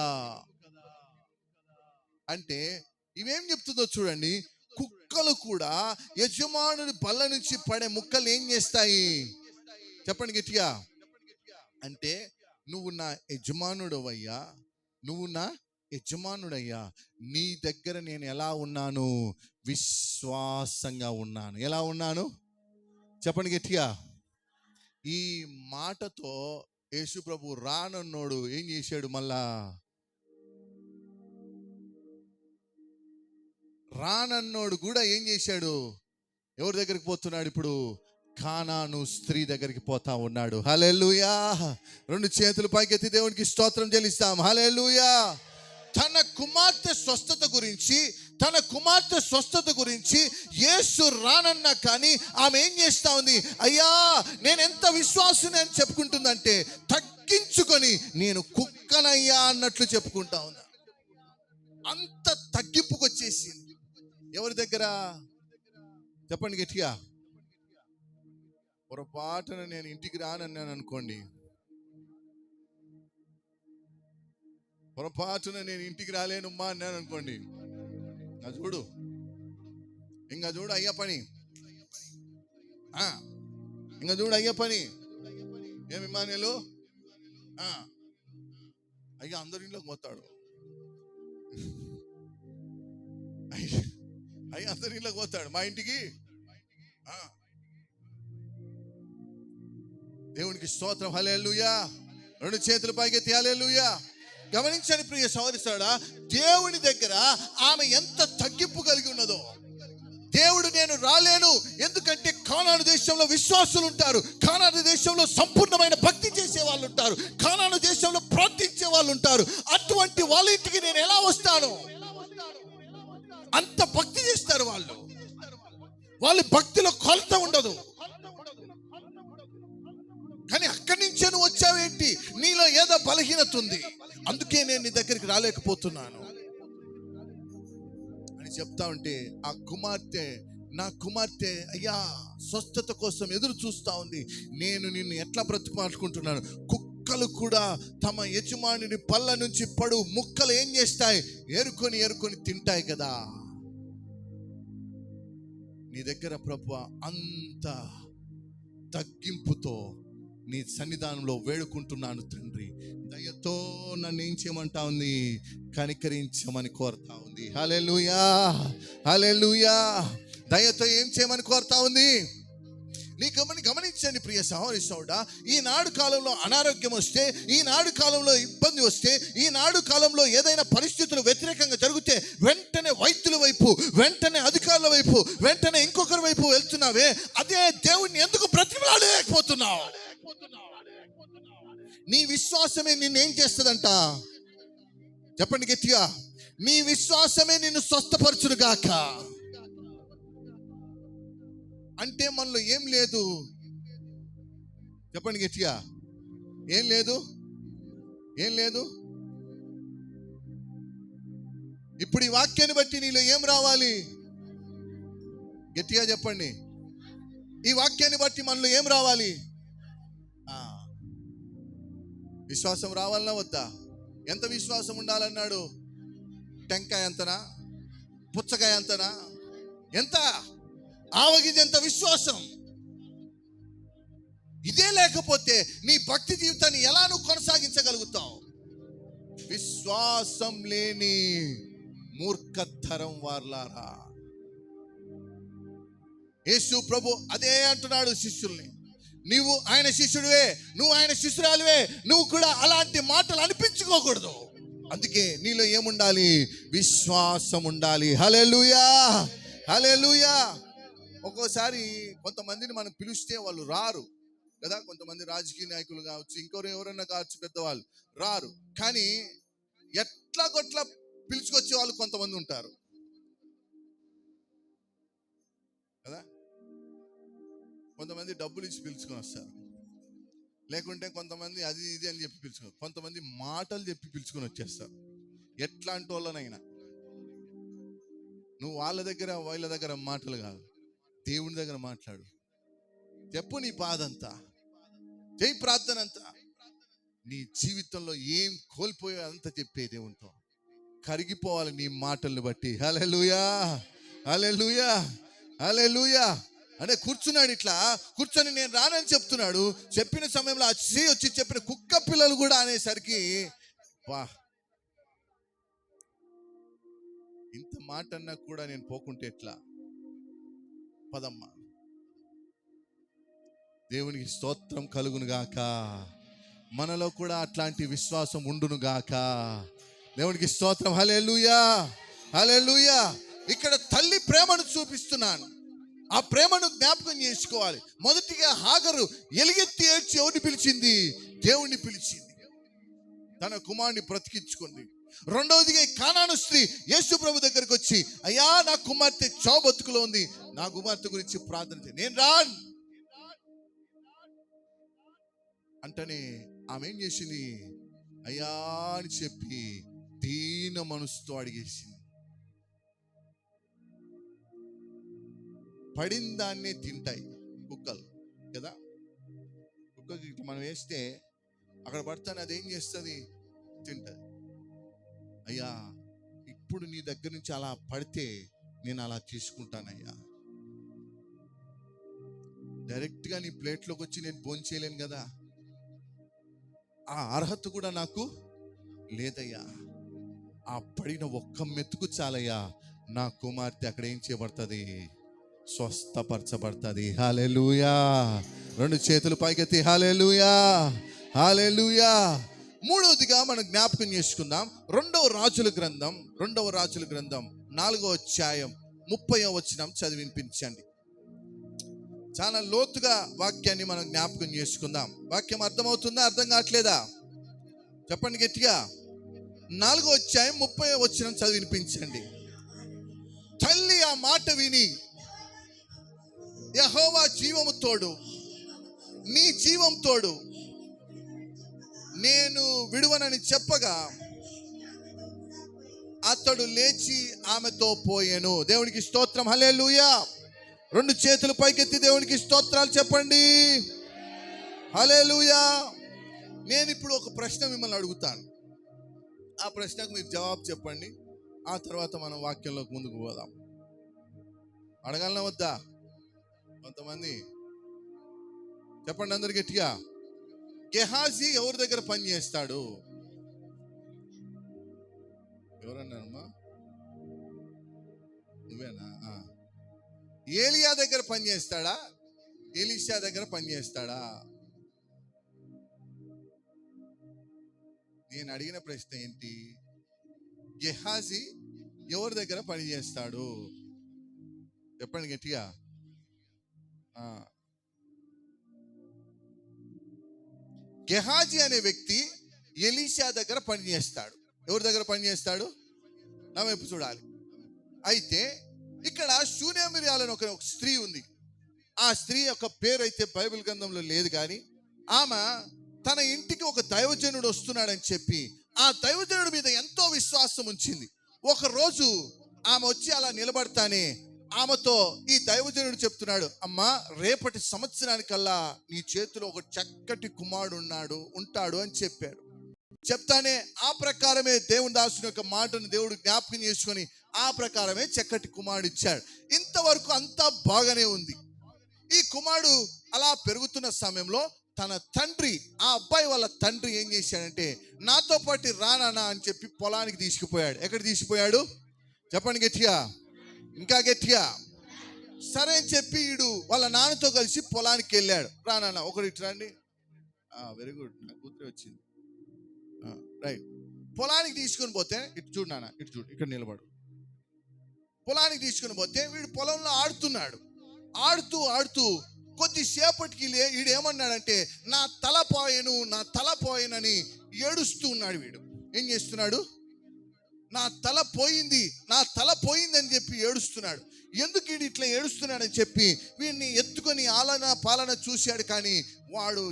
అంటే ఇవేం చెప్తుందో చూడండి. కుక్కలు కూడా యజమానుని బల్ల నుంచి పడే ముక్కలు ఏం చేస్తాయి? చెప్పండి గట్టిగా. అంటే నువ్వు నా యజమానుడవయ్యా, నీ దగ్గర నేను ఎలా ఉన్నాను? విశ్వాసంగా ఉన్నాను. ఎలా ఉన్నాను? చెప్పండి గట్టిగా. ఈ మాటతో యేసు ప్రభు రానన్నోడు ఏం చేశాడు? మళ్ళా రానన్నోడు కూడా ఏం చేశాడు? ఎవరి దగ్గరికి పోతున్నాడు ఇప్పుడు? కానాను స్త్రీ దగ్గరికి పోతా ఉన్నాడు. హల్లెలూయా. రెండు చేతులు పైకెత్తి దేవునికి స్తోత్రం చెల్లిస్తాం. హల్లెలూయా. తన కుమార్తె స్వస్థత గురించి యేసు రానన్నా కానీ ఆమె ఏం చేస్తా ఉంది? అయ్యా నేను ఎంత విశ్వాసుని అని చెప్పుకుంటుందంటే, తగ్గించుకొని నేను కుక్కనయ్యా అన్నట్లు చెప్పుకుంటా ఉన్నా. అంత తగ్గింపుకొచ్చేసింది. ఎవరి దగ్గర? చెప్పండి గట్టిగా. పొరపాటున నేను ఇంటికి రానన్నాను అనుకోండి, పొరపాటున నేను ఇంటికి రాలేనుమ్మా అన్నాను అనుకోండి, ఇంకా చూడు అయ్యా పని, ఏమి మానేలు అయ్యా అందరి ఇంట్లోకి పోతాడు, అయ్యా అందరి ఇంట్లోకి పోతాడు మా ఇంటికి. దేవునికి స్తోత్రం. హల్లెలూయా. రెండు చేతుల పైకెత్తి హల్లెలూయా. గమనించండి ప్రియ సహోదరి సహోదరుడా, దేవుని దగ్గర ఆమె ఎంత తగ్గింపు కలిగి ఉన్నదో. దేవుడు నేను రాలేను, ఎందుకంటే కానాను దేశంలో విశ్వాసులు ఉంటారు, కానాను దేశంలో సంపూర్ణమైన భక్తి చేసే వాళ్ళు ఉంటారు, కానాను దేశంలో ప్రార్థించే వాళ్ళు ఉంటారు. అటువంటి వాళ్ళ ఇంటికి నేను ఎలా వస్తాను? అంత భక్తి చేస్తారు వాళ్ళ భక్తిలో కొలత ఉండదు. కానీ అక్కడి నుంచే నువ్వు వచ్చావేంటి? నీలో ఏదో బలహీనత ఉంది, అందుకే నేను నీ దగ్గరికి రాలేకపోతున్నాను అని చెప్తా ఉంటే, నా కుమార్తె అయ్యా స్వస్థత కోసం ఎదురు చూస్తా ఉంది. నేను నిన్ను ఎట్లా బ్రతుకుమార్చుకుంటున్నాను? కుక్కలు కూడా తమ యజమానుని పళ్ళ నుంచి పడు ముక్కలు ఏం చేస్తాయి? ఏరుకొని తింటాయి కదా. నీ దగ్గర ప్రభువా అంత తగ్గింపుతో నీ సన్నిధానంలో వేడుకుంటున్నాను తండ్రి. దయతో నన్ను ఏం చేయమంటా ఉంది? కనికరించమని కోరుతా ఉంది. హల్లెలూయా, హల్లెలూయా. దయతో ఏం చేయమని కోరుతా ఉంది? నీ గమనించండి ప్రియ సహోదరి సోదరుడా, ఈనాడు కాలంలో అనారోగ్యం వస్తే, ఈనాడు కాలంలో ఇబ్బంది వస్తే, ఈనాడు కాలంలో ఏదైనా పరిస్థితులు వ్యతిరేకంగా జరిగితే వెంటనే వైద్యుల వైపు, వెంటనే అధికారుల వైపు, వెంటనే ఇంకొకరి వైపు వెళ్తున్నావే, అదే దేవుణ్ణి ఎందుకు బ్రతిమలాడలేకపోతున్నావు? నీ విశ్వాసమే నిన్నేం చేస్తుందంట? చెప్పండి గట్టిగా. నీ విశ్వాసమే నిన్ను స్వస్థపరచునుగాక. అంటే మనలో ఏం లేదు? చెప్పండి గట్టిగా. ఏం లేదు? ఏం లేదు? ఇప్పుడు ఈ వాక్యాన్ని బట్టి నీలో ఏం రావాలి? గట్టిగా చెప్పండి. ఈ వాక్యాన్ని బట్టి మనలో ఏం రావాలి? విశ్వాసం రావాలన్నా వద్దా? ఎంత విశ్వాసం ఉండాలన్నాడు? టెంకాయ ఎంతనా? పుచ్చకాయ ఎంతనా? ఎంత? ఆవగింజ ఎంత విశ్వాసం? ఇదే లేకపోతే నీ భక్తి జీవితాన్ని ఎలా నువ్వు కొనసాగించగలుగుతావు? విశ్వాసం లేని మూర్ఖతరం వార్లారా. యేసు ప్రభు అదే అంటున్నాడు శిష్యుల్ని. నువ్వు ఆయన శిష్యుడివే, నువ్వు ఆయన శిష్యురాలివే, నువ్వు కూడా అలాంటి మాటలు అనిపించుకోకూడదు. అందుకే నీలో ఏముండాలి? విశ్వాసం ఉండాలి. హల్లెలూయా, హల్లెలూయా. ఒక్కోసారి కొంతమందిని మనం పిలిస్తే వాళ్ళు రారు కదా. కొంతమంది రాజకీయ నాయకులు కావచ్చు, ఇంకొకరు ఎవరైనా కావచ్చు, పెద్దవాళ్ళు రారు. కానీ ఎట్లా కొట్లా పిలుచుకొచ్చే వాళ్ళు కొంతమంది ఉంటారు కదా. కొంతమంది డబ్బులు ఇచ్చి పిలుచుకొని వస్తారు, లేకుంటే కొంతమంది అది ఇది అని చెప్పి పిలుచుకొని, కొంతమంది మాటలు చెప్పి పిలుచుకొని వచ్చేస్తారు. ఎట్లాంటి వాళ్ళనైనా నువ్వు వాళ్ళ దగ్గర వీళ్ళ దగ్గర మాటలు కాదు, దేవుని దగ్గర మాట్లాడు. చెప్పు నీ బాధంతా, చేయి ప్రార్థన అంతా. నీ జీవితంలో ఏం కోల్పోయా అంతా చెప్పే దేవునితో. కరిగిపోవాలి నీ మాటలను బట్టి. హల్లెలూయా, హల్లెలూయా, హల్లెలూయా. అంటే కూర్చున్నాడు, ఇట్లా కూర్చొని నేను రానని చెప్తున్నాడు. చెప్పిన సమయంలో వచ్చి చెప్పిన కుక్క పిల్లలు కూడా అనేసరికి వా, ఇంత మాట అన్నా కూడా నేను పోకుంటే ఎట్లా? పదమ్మా. దేవునికి స్తోత్రం కలుగును గాక. మనలో కూడా అట్లాంటి విశ్వాసం ఉండును గాక. దేవునికి స్తోత్రం. హల్లెలూయా, హల్లెలూయా. ఇక్కడ తల్లి ప్రేమను చూపిస్తున్నాను. ఆ ప్రేమను జ్ఞాపకం చేసుకోవాలి. మొదటిగా హాగరు ఎలుగెత్తి ఏడ్చి ఎవరిని పిలిచింది? దేవుణ్ణి పిలిచింది. తన కుమారుని బ్రతికించుకుంది. రెండవదిగా కానాను స్త్రీ యేసు ప్రభు దగ్గరికి వచ్చి, అయ్యా నా కుమార్తె చావు బతుకులో ఉంది, నా కుమార్తె గురించి ప్రార్థన చేయి, నేను రాను అంటనే ఆమె ఏం చేసింది? అయ్యా అని చెప్పి దీన మనసుతో అడిగేసింది. పడిన దాన్నే తింటాయి కుక్కలు కదా. కుక్కకి మనం వేస్తే అక్కడ పడతాను, అదేం చేస్తుంది? తింటది. అయ్యా ఇప్పుడు నీ దగ్గర నుంచి అలా పడితే నేను అలా తీసుకుంటానయ్యా. డైరెక్ట్గా నీ ప్లేట్లోకి వచ్చి నేను భోంచేయలేను కదా, ఆ అర్హత కూడా నాకు లేదయ్యా. ఆ పడిన ఒక్క మెతుకు చాలయ్యా, నా కుమార్తె అక్కడ ఏం చేయబడుతుంది? స్వస్థపరచబడుతుంది. హల్లెలూయా. రెండు చేతులు పైకెత్తి హల్లెలూయా, హల్లెలూయా. మూడవదిగా మనం జ్ఞాపకం చేసుకుందాం. రెండవ రాజుల గ్రంథం 4వ అధ్యాయం 30వ వచనం చదివి వినిపించండి. చాలా లోతుగా వాక్యాన్ని మనం జ్ఞాపకం చేసుకుందాం. వాక్యం అర్థమవుతుందా? అర్థం కావట్లేదా? చెప్పండి గట్టిగా. 4వ అధ్యాయం 30వ వచనం చదివి వినిపించండి. తల్లి ఆ మాట విని, యెహోవా జీవము తోడు, నీ జీవం తోడు, నేను విడువనని చెప్పగా అతడు లేచి ఆమెతో పోయెను. దేవునికి స్తోత్రం. హల్లెలూయా. రెండు చేతులు పైకెత్తి దేవునికి స్తోత్రాలు చెప్పండి. హల్లెలూయా. నేను ఇప్పుడు ఒక ప్రశ్న మిమ్మల్ని అడుగుతాను. ఆ ప్రశ్నకు మీరు జవాబు చెప్పండి. ఆ తర్వాత మనం వాక్యంలోకి ముందుకు పోదాం. అడగాలనా వద్దా? కొంతమంది చెప్పండి అందరు గట్టిగా. గెహాజీ ఎవరి దగ్గర పని చేస్తాడు? ఎవరన్నారమ్మా? నువ్వేనా? ఏలియా దగ్గర పని చేస్తాడా? ఎలీషా దగ్గర పని చేస్తాడా? నేను అడిగిన ప్రశ్న ఏంటి? గెహాజీ ఎవరి దగ్గర పని చేస్తాడు? చెప్పండి గట్టిగా. గెహాజీ అనే వ్యక్తి ఎలీషా దగ్గర పని చేస్తాడు. ఎవరి దగ్గర పని చేస్తాడు? నా వైపు చూడాలి. అయితే ఇక్కడ షూనేమిర్యాలని ఒక స్త్రీ ఉంది. ఆ స్త్రీ యొక్క పేరు అయితే బైబిల్ గ్రంథంలో లేదు, కానీ ఆమె తన ఇంటికి ఒక దైవజనుడు వస్తున్నాడని చెప్పి ఆ దైవజనుడి మీద ఎంతో విశ్వాసం ఉంచింది. ఒక రోజు ఆమె వచ్చి అలా నిలబడతానే ఆమెతో ఈ దైవజనుడు చెప్తున్నాడు, అమ్మా, రేపటి సంవత్సరానికల్లా నీ చేతిలో ఒక చక్కటి కుమారుడు ఉంటాడు అని చెప్పాడు. చెప్తానే ఆ ప్రకారమే దేవుని దాసుని యొక్క మాటను దేవుడు జ్ఞాపకం చేసుకొని ఆ ప్రకారమే చక్కటి కుమారుడు ఇచ్చాడు. ఇంతవరకు అంతా బాగానే ఉంది. ఈ కుమారుడు అలా పెరుగుతున్న సమయంలో తన తండ్రి, ఆ అబ్బాయి వాళ్ళ తండ్రి ఏం చేశాడంటే, నాతో పాటు రానా అని చెప్పి పొలానికి తీసుకుపోయాడు. ఎక్కడ తీసుకుపోయాడు? చెప్పండి గట్టిగా, ఇంకా గట్టిగా. సరే అని చెప్పి వీడు వాళ్ళ నాన్నతో కలిసి పొలానికి వెళ్ళాడు. రానా ఒకటి ఇటు రండి. వెరీ గుడ్, నా కూతురు వచ్చింది. రైట్. పొలానికి తీసుకొని పోతే ఇటు చూడు నాన్న, ఇటు చూడు, ఇక్కడ నిలబడు. పొలానికి తీసుకొని పోతే వీడు పొలంలో ఆడుతున్నాడు. ఆడుతూ కొద్దిసేపటికి వీడు ఏమన్నాడంటే, నా తల పోయేనని ఏడుస్తూ ఉన్నాడు. వీడు ఏం చేస్తున్నాడు? నా తల పోయింది అని చెప్పి ఏడుస్తున్నాడు. ఎందుకు వీడు ఇట్లా ఏడుస్తున్నాడని చెప్పి వీడిని ఎత్తుకొని ఆలన పాలన చూశాడు, కానీ వాడు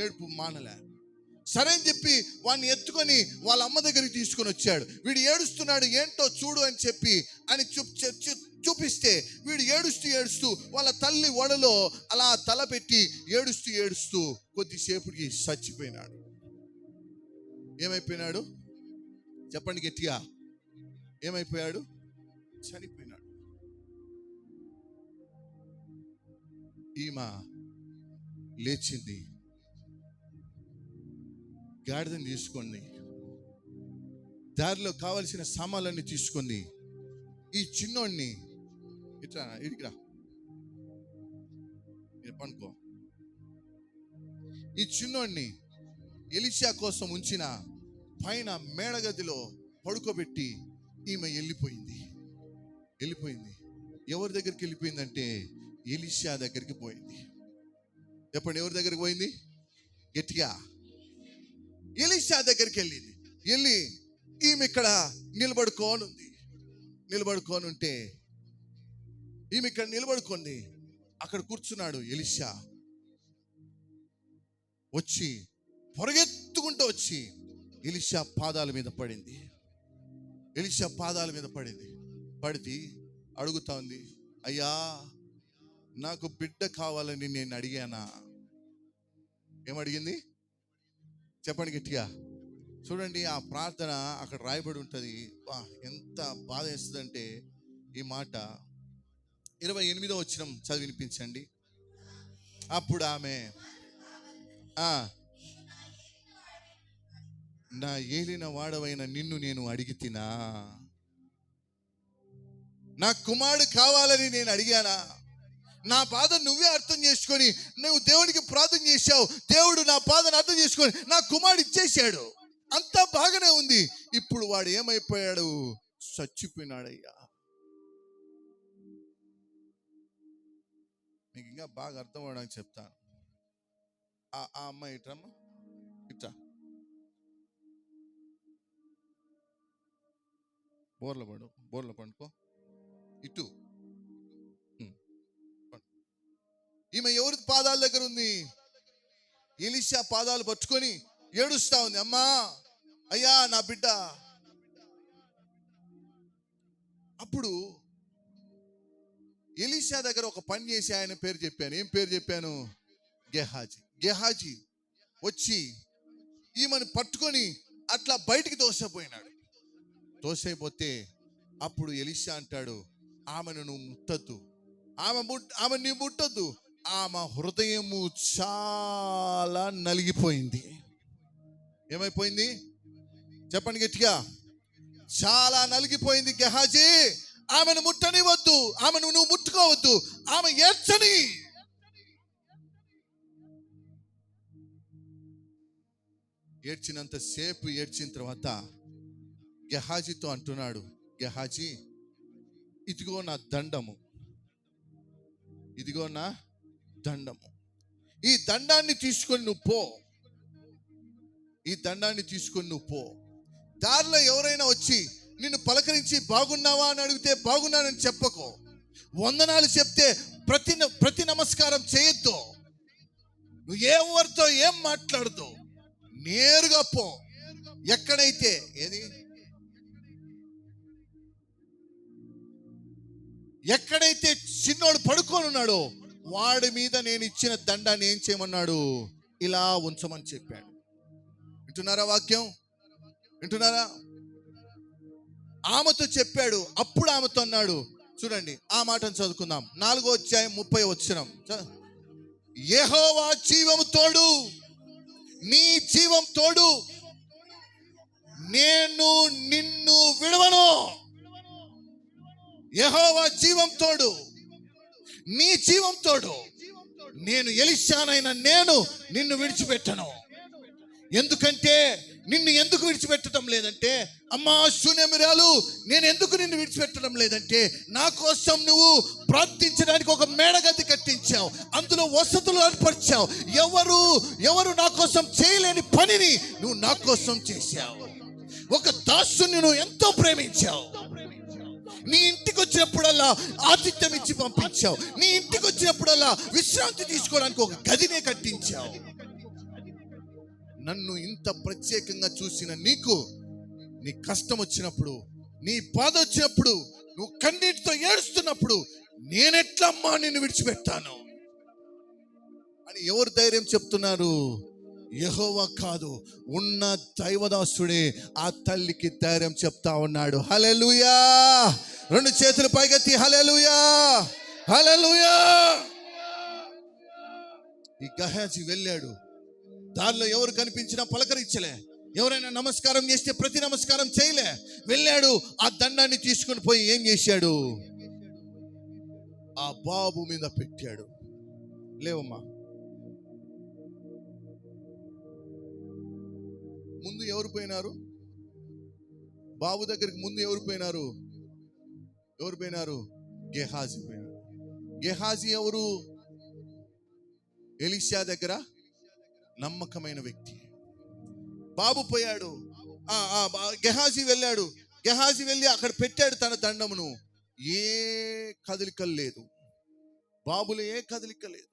ఏడుపు మానలే. సరే అని చెప్పి వాడిని ఎత్తుకొని వాళ్ళ అమ్మ దగ్గరికి తీసుకొని వచ్చాడు. వీడు ఏడుస్తున్నాడు, ఏంటో చూడు అని చెప్పి అని చూపిస్తే వీడు ఏడుస్తూ వాళ్ళ తల్లి ఒడలో అలా తల పెట్టి ఏడుస్తూ కొద్దిసేపుకి చచ్చిపోయినాడు. ఏమైపోయినాడు? చెప్పండి గట్టిగా. ఏమైపోయాడు? చనిపోయినాడు. ఈమె లేచింది, గాడిదని తీసుకుంది, దారిలో కావలసిన సామాన్లన్నీ తీసుకుంది. ఈ చిన్నోడిని ఇట్లా ఇడికిరా, పనుకో. ఈ చిన్నోడిని ఎలీషా కోసం ఉంచిన పైన మేడగదిలో పడుకోబెట్టి ఈమె వెళ్ళిపోయింది. ఎవరి దగ్గరికి వెళ్ళిపోయిందంటే ఎలీషా దగ్గరికి పోయింది. చెప్పండి, ఎవరి దగ్గరికి పోయింది? గట్టిగా. ఎలీషా దగ్గరికి వెళ్ళి ఈమె ఇక్కడ నిలబడుకోనుంటే ఈమె ఇక్కడ నిలబడుకుంది. అక్కడ కూర్చున్నాడు. ఎలీషా వచ్చి పొరగెత్తుకుంటూ వచ్చి ఎలీషా పాదాల మీద పడితే అడుగుతా ఉంది, అయ్యా, నాకు బిడ్డ కావాలని నేను అడిగానా? ఏమడిగింది? చెప్పండి గట్టిగా. చూడండి, ఆ ప్రార్థన అక్కడ రాయబడి ఉంటుంది. ఎంత బాధ వేస్తుందంటే ఈ మాట 28వ వచనం చదివి వినిపించండి. అప్పుడు ఆమె, నా ఏలిన వాడవైన నిన్ను నేను అడిగితినా? నా కుమారుడు కావాలని నేను అడిగానా? నా బాధ నువ్వే అర్థం చేసుకొని నువ్వు దేవుడికి ప్రార్థన చేశావు. దేవుడు నా బాధను అర్థం చేసుకొని నా కుమారుడు ఇచ్చేశాడు. అంతా బాగానే ఉంది. ఇప్పుడు వాడు ఏమైపోయాడు? చచ్చిపోయినాడయ్యా. మీకు ఇంకా బాగా అర్థం అవడానికి చెప్తాను. ఆ అమ్మాయి ఇట్రమ్మా, ఇట్రా, బోర్ల పండుకో, ఇటు. ఈమె ఎవరి పాదాల దగ్గర ఉంది? ఎలీషా పాదాలు పట్టుకొని ఏడుస్తా ఉంది. అమ్మా, అయ్యా, నా బిడ్డ. అప్పుడు ఎలీషా దగ్గర ఒక పని చేసి ఆయన పేరు చెప్పాను. ఏం పేరు చెప్పాను? గెహాజీ వచ్చి ఈమెను పట్టుకొని అట్లా బయటికి తోసైపోయినాడు. తోసైపోతే అప్పుడు ఎలీషా అంటాడు, ఆమెను నువ్వు ముట్టద్దు, ఆమె నీ ముట్టద్దు. ఆమె హృదయము చాలా నలిగిపోయింది. ఏమైపోయింది చెప్పండి గట్టిగా, చాలా నలిగిపోయింది. గెహాజీ ఆమెను ముట్టనివద్దు, ఆమెను నువ్వు ముట్టుకోవద్దు, ఆమె ఏడ్చని. ఏడ్చినంతసేపు ఏడ్చిన తర్వాత గెహాజీతో అంటున్నాడు, గెహాజీ ఇదిగో నా దండము, ఇదిగో నా దండము, ఈ దండాన్ని తీసుకొని నువ్వు పో, ఈ దండాన్ని తీసుకొని నువ్వు పో. దారిలో ఎవరైనా వచ్చి నిన్ను పలకరించి బాగున్నావా అని అడిగితే బాగున్నానని చెప్పకో, వందనాలు చెప్తే ప్రతి నమస్కారం చేయొద్దు, నువ్వు ఎవరితో ఏం మాట్లాడదు, నేరుగా పో. ఎక్కడైతే ఎక్కడైతే చిన్నోడు పడుకొని ఉన్నాడో వాడి మీద నేను ఇచ్చిన దండాన్ని ఏం చేయమన్నాడు, ఇలా ఉంచమని చెప్పాడు. వింటున్నారా వాక్యం, వింటున్నారా? ఆమెతో చెప్పాడు. అప్పుడు ఆమెతో అన్నాడు, చూడండి ఆ మాటను చదువుకుందాం. 4వ అధ్యాయం 30వ వచనం. యెహోవా జీవము తోడు, నీ జీవం తోడు, నేను నిన్ను విడవను. యెహోవా జీవం తోడు, నీ జీవం తోడు, నేను ఎలీషానైనా నేను నిన్ను విడిచిపెట్టను. ఎందుకంటే నిన్ను ఎందుకు విడిచిపెట్టడం లేదంటే, అమ్మా శూన్యమిరాలు, నేను ఎందుకు నిన్ను విడిచిపెట్టడం లేదంటే, నా కోసం నువ్వు ప్రార్థించడానికి ఒక మేడగది కట్టించావు, అందులో వసతులు ఏర్పరిచావు. ఎవరు నా కోసం చేయలేని పనిని నువ్వు నా కోసం చేశావు. ఒక దాసుని నువ్వు ఎంతో ప్రేమించావు. నీ ఇంటికి వచ్చినప్పుడల్లా ఆతిథ్యం ఇచ్చి పంపించావు. నీ ఇంటికి వచ్చినప్పుడల్లా విశ్రాంతి తీసుకోవడానికి ఒక గదినే కట్టించావు. నన్ను ఇంత ప్రత్యేకంగా చూసిన నీకు, నీ కష్టం వచ్చినప్పుడు, నీ బాధ వచ్చినప్పుడు, నువ్వు కన్నీటితో ఏడుస్తున్నప్పుడు నేనెట్లమ్మా నిన్ను విడిచిపెట్టాను అని ఎవరు ధైర్యం చెప్తున్నారు? యెహోవా కాదు, ఉన్న దైవదాసుడే ఆ తల్లికి ధైర్యం చెప్తా ఉన్నాడు. హల్లెలూయా! 2 చేతులు పైకెత్తి హల్లెలూయా, హల్లెలూయా. ఈ గెహాజీ వెళ్ళాడు. దారిలో ఎవరు కనిపించినా పలకరించలే, ఎవరైనా నమస్కారం చేస్తే ప్రతి నమస్కారం చేయలే. వెళ్ళాడు, ఆ దండాన్ని తీసుకుని పోయి ఏం చేశాడు, ఆ బాబు మీద పెట్టాడు. లేవమ్మా. ముందు ఎవరు పోయినారు? బాబు దగ్గరికి ముందు ఎవరు పోయినారు? గెహాజీ పోయినారు. గెహాజీ ఎవరు? ఎలీషా దగ్గర నమ్మకమైన వ్యక్తి. బాబు పోయాడు, గెహాజీ వెళ్ళాడు. గెహాజీ వెళ్ళి అక్కడ పెట్టాడు తన దండమును. ఏ కదలికలు లేదు, బాబులో ఏ కదలిక లేదు.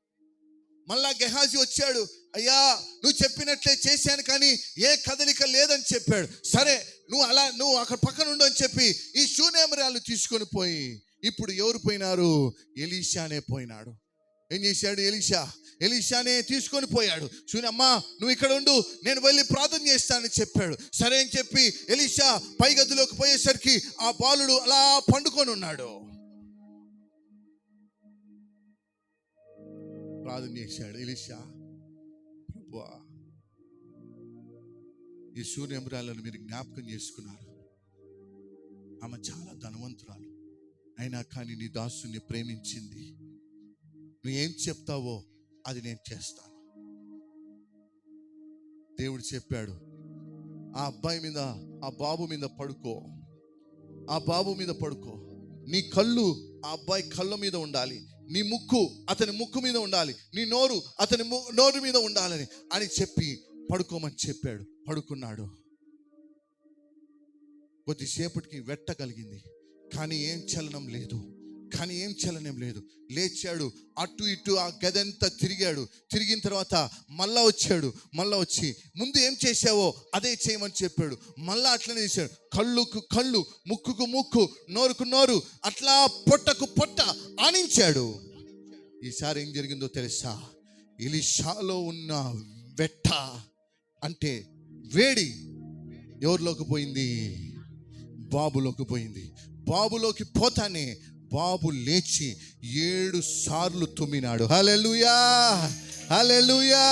మళ్ళా గెహాజీ వచ్చాడు. అయ్యా నువ్వు చెప్పినట్లే చేశాను కానీ ఏ కదలిక లేదని చెప్పాడు. సరే నువ్వు అక్కడ పక్కన ఉండు అని చెప్పి ఈ శూనేమరాలు తీసుకొని పోయి, ఇప్పుడు ఎవరు పోయినారు? ఎలీషానే పోయినాడు. ఏం చేశాడు? ఎలీషానే తీసుకొని పోయాడు. అమ్మా నువ్వు ఇక్కడ ఉండు, నేను వెళ్ళి ప్రార్థన చేస్తానని చెప్పాడు. సరే అని చెప్పి ఎలీషా పై గదిలోకి పోయేసరికి ఆ బాలుడు అలా పండుకొని ఉన్నాడు. ప్రార్థన చేశాడు ఎలీషా, ప్రభువా ఈ శూన్యమురాలను మీరు జ్ఞాపకం చేసుకున్నారు. ఆమె చాలా ధనవంతురాలు, అయినా కానీ నీ దాసుని ప్రేమించింది. నువ్వేం చెప్తావో అది నేను చేస్తాను. దేవుడు చెప్పాడు, ఆ అబ్బాయి మీద, ఆ బాబు మీద పడుకో, ఆ బాబు మీద పడుకో. నీ కళ్ళు ఆ అబ్బాయి కళ్ళ మీద ఉండాలి, నీ ముక్కు అతని ముక్కు మీద ఉండాలి, నీ నోరు అతని నోరు మీద ఉండాలని అని చెప్పి పడుకోమని చెప్పాడు. పడుకున్నాడు. కొద్దిసేపటికి వెట్ట కలిగింది, కానీ ఏం చలనం లేదు. లేచాడు, అటు ఇటు ఆ గదంతా తిరిగాడు. తిరిగిన తర్వాత మళ్ళా వచ్చి ముందు ఏం చేసావో అదే చేయమని చెప్పాడు. మళ్ళా అట్లనే చేశాడు. కళ్ళుకు కళ్ళు, ముక్కుకు ముక్కు, నోరుకు నోరు, అట్లా పొట్టకు పొట్ట ఆనించాడు. ఈసారి ఏం జరిగిందో తెలుసా? ఎలీషాలో ఉన్న వెట్ట అంటే వేడి ఎవరిలోకి పోయింది? బాబులోకి పోయింది. బాబులోకి పోతానే బాబు లేచి 7 సార్లు తుమ్మినాడు. హల్లెలూయా, హల్లెలూయా.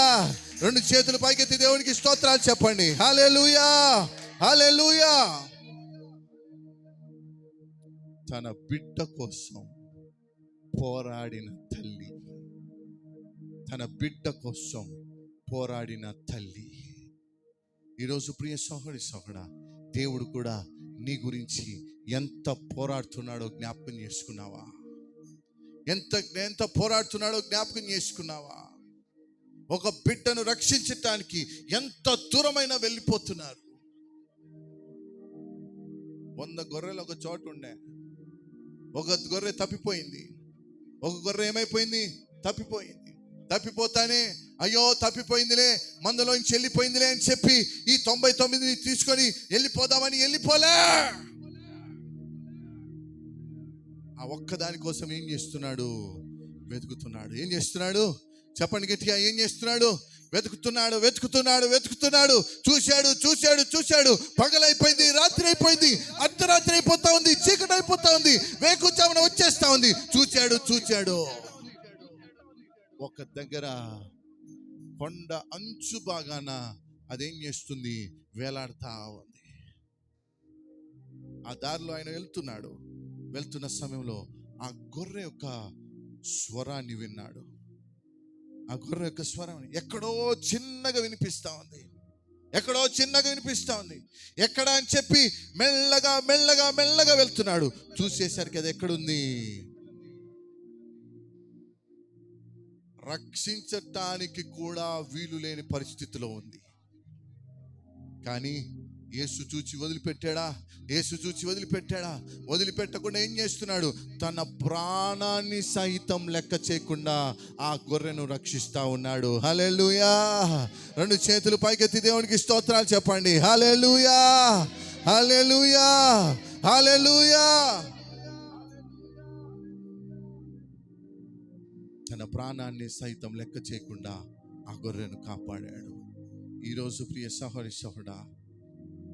2 చేతులు పైకెత్తి దేవునికి స్తోత్రాలు చెప్పండి. హల్లెలూయా, హల్లెలూయా. తన బిడ్డ కోసం పోరాడిన తల్లి, తన బిడ్డ కోసం పోరాడిన తల్లి. ఈరోజు ప్రియ సహోదరి సహోదరా, దేవుడు కూడా నీ గురించి ఎంత పోరాడుతున్నాడో జ్ఞాపకం చేసుకున్నావా? ఎంత పోరాడుతున్నాడో జ్ఞాపకం చేసుకున్నావా? ఒక బిడ్డను రక్షించటానికి ఎంత దూరమైనా వెళ్ళిపోతున్నారు. 100 గొర్రెలు ఒక చోట ఉండే, ఒక గొర్రె తప్పిపోయింది. ఒక గొర్రె ఏమైపోయింది? తప్పిపోయింది. తప్పిపోతానే అయ్యో తప్పిపోయిందిలే, మందలోంచి వెళ్ళిపోయిందిలే అని చెప్పి ఈ 99 తీసుకొని వెళ్ళిపోదామని వెళ్ళిపోలే. ఆ ఒక్కదాని కోసం ఏం చేస్తున్నాడు? వెతుకుతున్నాడు. ఏం చేస్తున్నాడు? చెప్పండి గట్టిగా. ఏం చేస్తున్నాడు? వెతుకుతున్నాడు, వెతుకుతున్నాడు, వెతుకుతున్నాడు. చూశాడు. పగలైపోయింది, రాత్రి అయిపోయింది, అర్ధరాత్రి అయిపోతా ఉంది, చీకటి అయిపోతా ఉంది, వేకుజామున వచ్చేస్తా ఉంది. చూశాడు. ఒక దగ్గర కొండ అంచు బాగాన అదేం చేస్తుంది? వేలాడుతా ఉంది. ఆ దారిలో ఆయన వెళ్తున్న సమయంలో ఆ గొర్రె యొక్క స్వరాన్ని విన్నాడు. ఆ గొర్రె యొక్క స్వరం ఎక్కడో చిన్నగా వినిపిస్తా ఉంది. ఎక్కడ అని చెప్పి మెల్లగా వెళ్తున్నాడు. చూసేసరికి అది ఎక్కడుంది? రక్షించటానికి కూడా వీలు లేని పరిస్థితిలో ఉంది. కానీ యేసు చూచి వదిలిపెట్టాడా? వదిలిపెట్టకుండా ఏం చేస్తున్నాడు? తన ప్రాణాన్ని సైతం లెక్క చేయకుండా ఆ గొర్రెను రక్షిస్తా ఉన్నాడు. హల్లెలూయా. 2 చేతులు పైకెత్తి దేవునికి స్తోత్రాలు చెప్పండి. హల్లెలూయా, హల్లెలూయా, హల్లెలూయా. తన ప్రాణాన్ని సైతం లెక్క చేయకుండా ఆ గొర్రెను కాపాడాడు. ఈరోజు ప్రియ సహోదరి సహోదరా,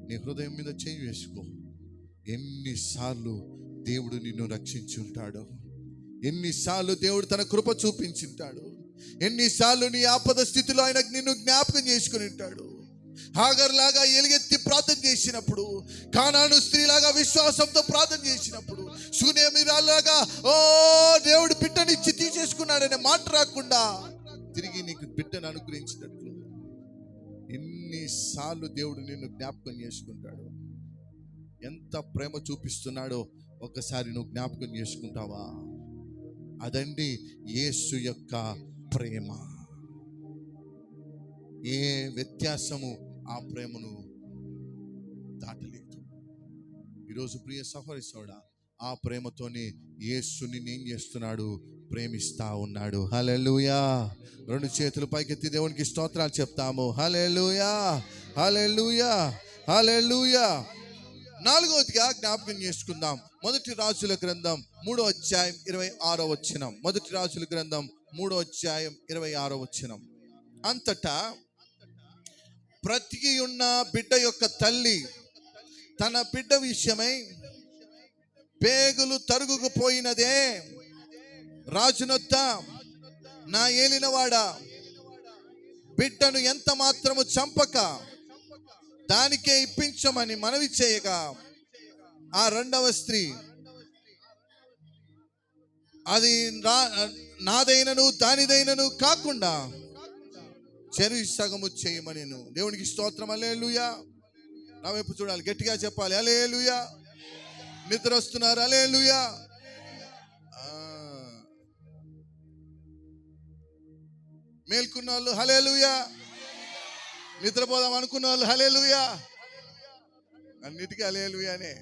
నీ హృదయం మీద చేయి వేసుకో. ఎన్నిసార్లు దేవుడు నిన్ను రక్షించి ఉంటాడు, ఎన్నిసార్లు దేవుడు తన కృప చూపించుంటాడు, ఎన్నిసార్లు నీ ఆపద స్థితిలో ఆయన నిన్ను జ్ఞాపకం చేసుకుని ఉంటాడు. హాగర్ లాగా ఎలుగెత్తి ప్రార్థన చేసినప్పుడు, కానాను స్త్రీలాగా విశ్వాసంతో ప్రార్థన చేసినప్పుడు, శూన్యమిరాలాగా ఓ దేవుడు బిడ్డనిచ్చి తీసేసుకున్నాడనే మాట రాకుండా తిరిగి నీకు బిడ్డను అనుగ్రహించినట్లు ఎన్నిసార్లు దేవుడు నిన్ను జ్ఞాపకం చేసుకుంటాడు. ఎంత ప్రేమ చూపిస్తున్నాడో ఒకసారి నువ్వు జ్ఞాపకం చేసుకుంటావా? అదండి యేసు యొక్క ప్రేమ. ఏ వ్యత్యాసము ఆ ప్రేమను దాటలేదు. ఈరోజు ప్రియ సహోదరి సోడా, ఆ ప్రేమతోనే యేసుని ఏం చేస్తున్నాడు? ప్రేమిస్తా ఉన్నాడు. హల్లెలూయా. 2 చేతులు పైకెత్తి దేవునికి స్తోత్రాలు చెప్తాము. హల్లెలూయా, హల్లెలూయా, హల్లెలూయా. 4వదిగా జ్ఞాపకం చేసుకుందాం. 1 రాజుల గ్రంథం 3వ అధ్యాయం 26వ వచనం. 1 రాజుల గ్రంథం 3వ అధ్యాయం 26వ వచనం. అంతటా బ్రతికి ఉన్న బిడ్డ యొక్క తల్లి తన బిడ్డ విషయమై పేగులు తరుగుకుపోయినదే, రాజునొద్ద నా ఏలినవాడా, బిడ్డను ఎంత మాత్రము చంపక దానికే ఇప్పించమని మనవి చేయగా, ఆ 2వ స్త్రీ అది నాదైనను దానిదైనను కాకుండా చెరి సగము చేయమని. దేవునికి స్తోత్రం. హల్లెలూయా. నా వైపు చూడాలి, గట్టిగా చెప్పాలి హల్లెలూయా. నిద్ర వస్తున్నారు హల్లెలూయా. మేల్కున్న వాళ్ళు హల్లెలూయా, నిద్రపోదాం అనుకున్న వాళ్ళు హల్లెలూయా. అన్నిటికీ హల్లెలూయానే.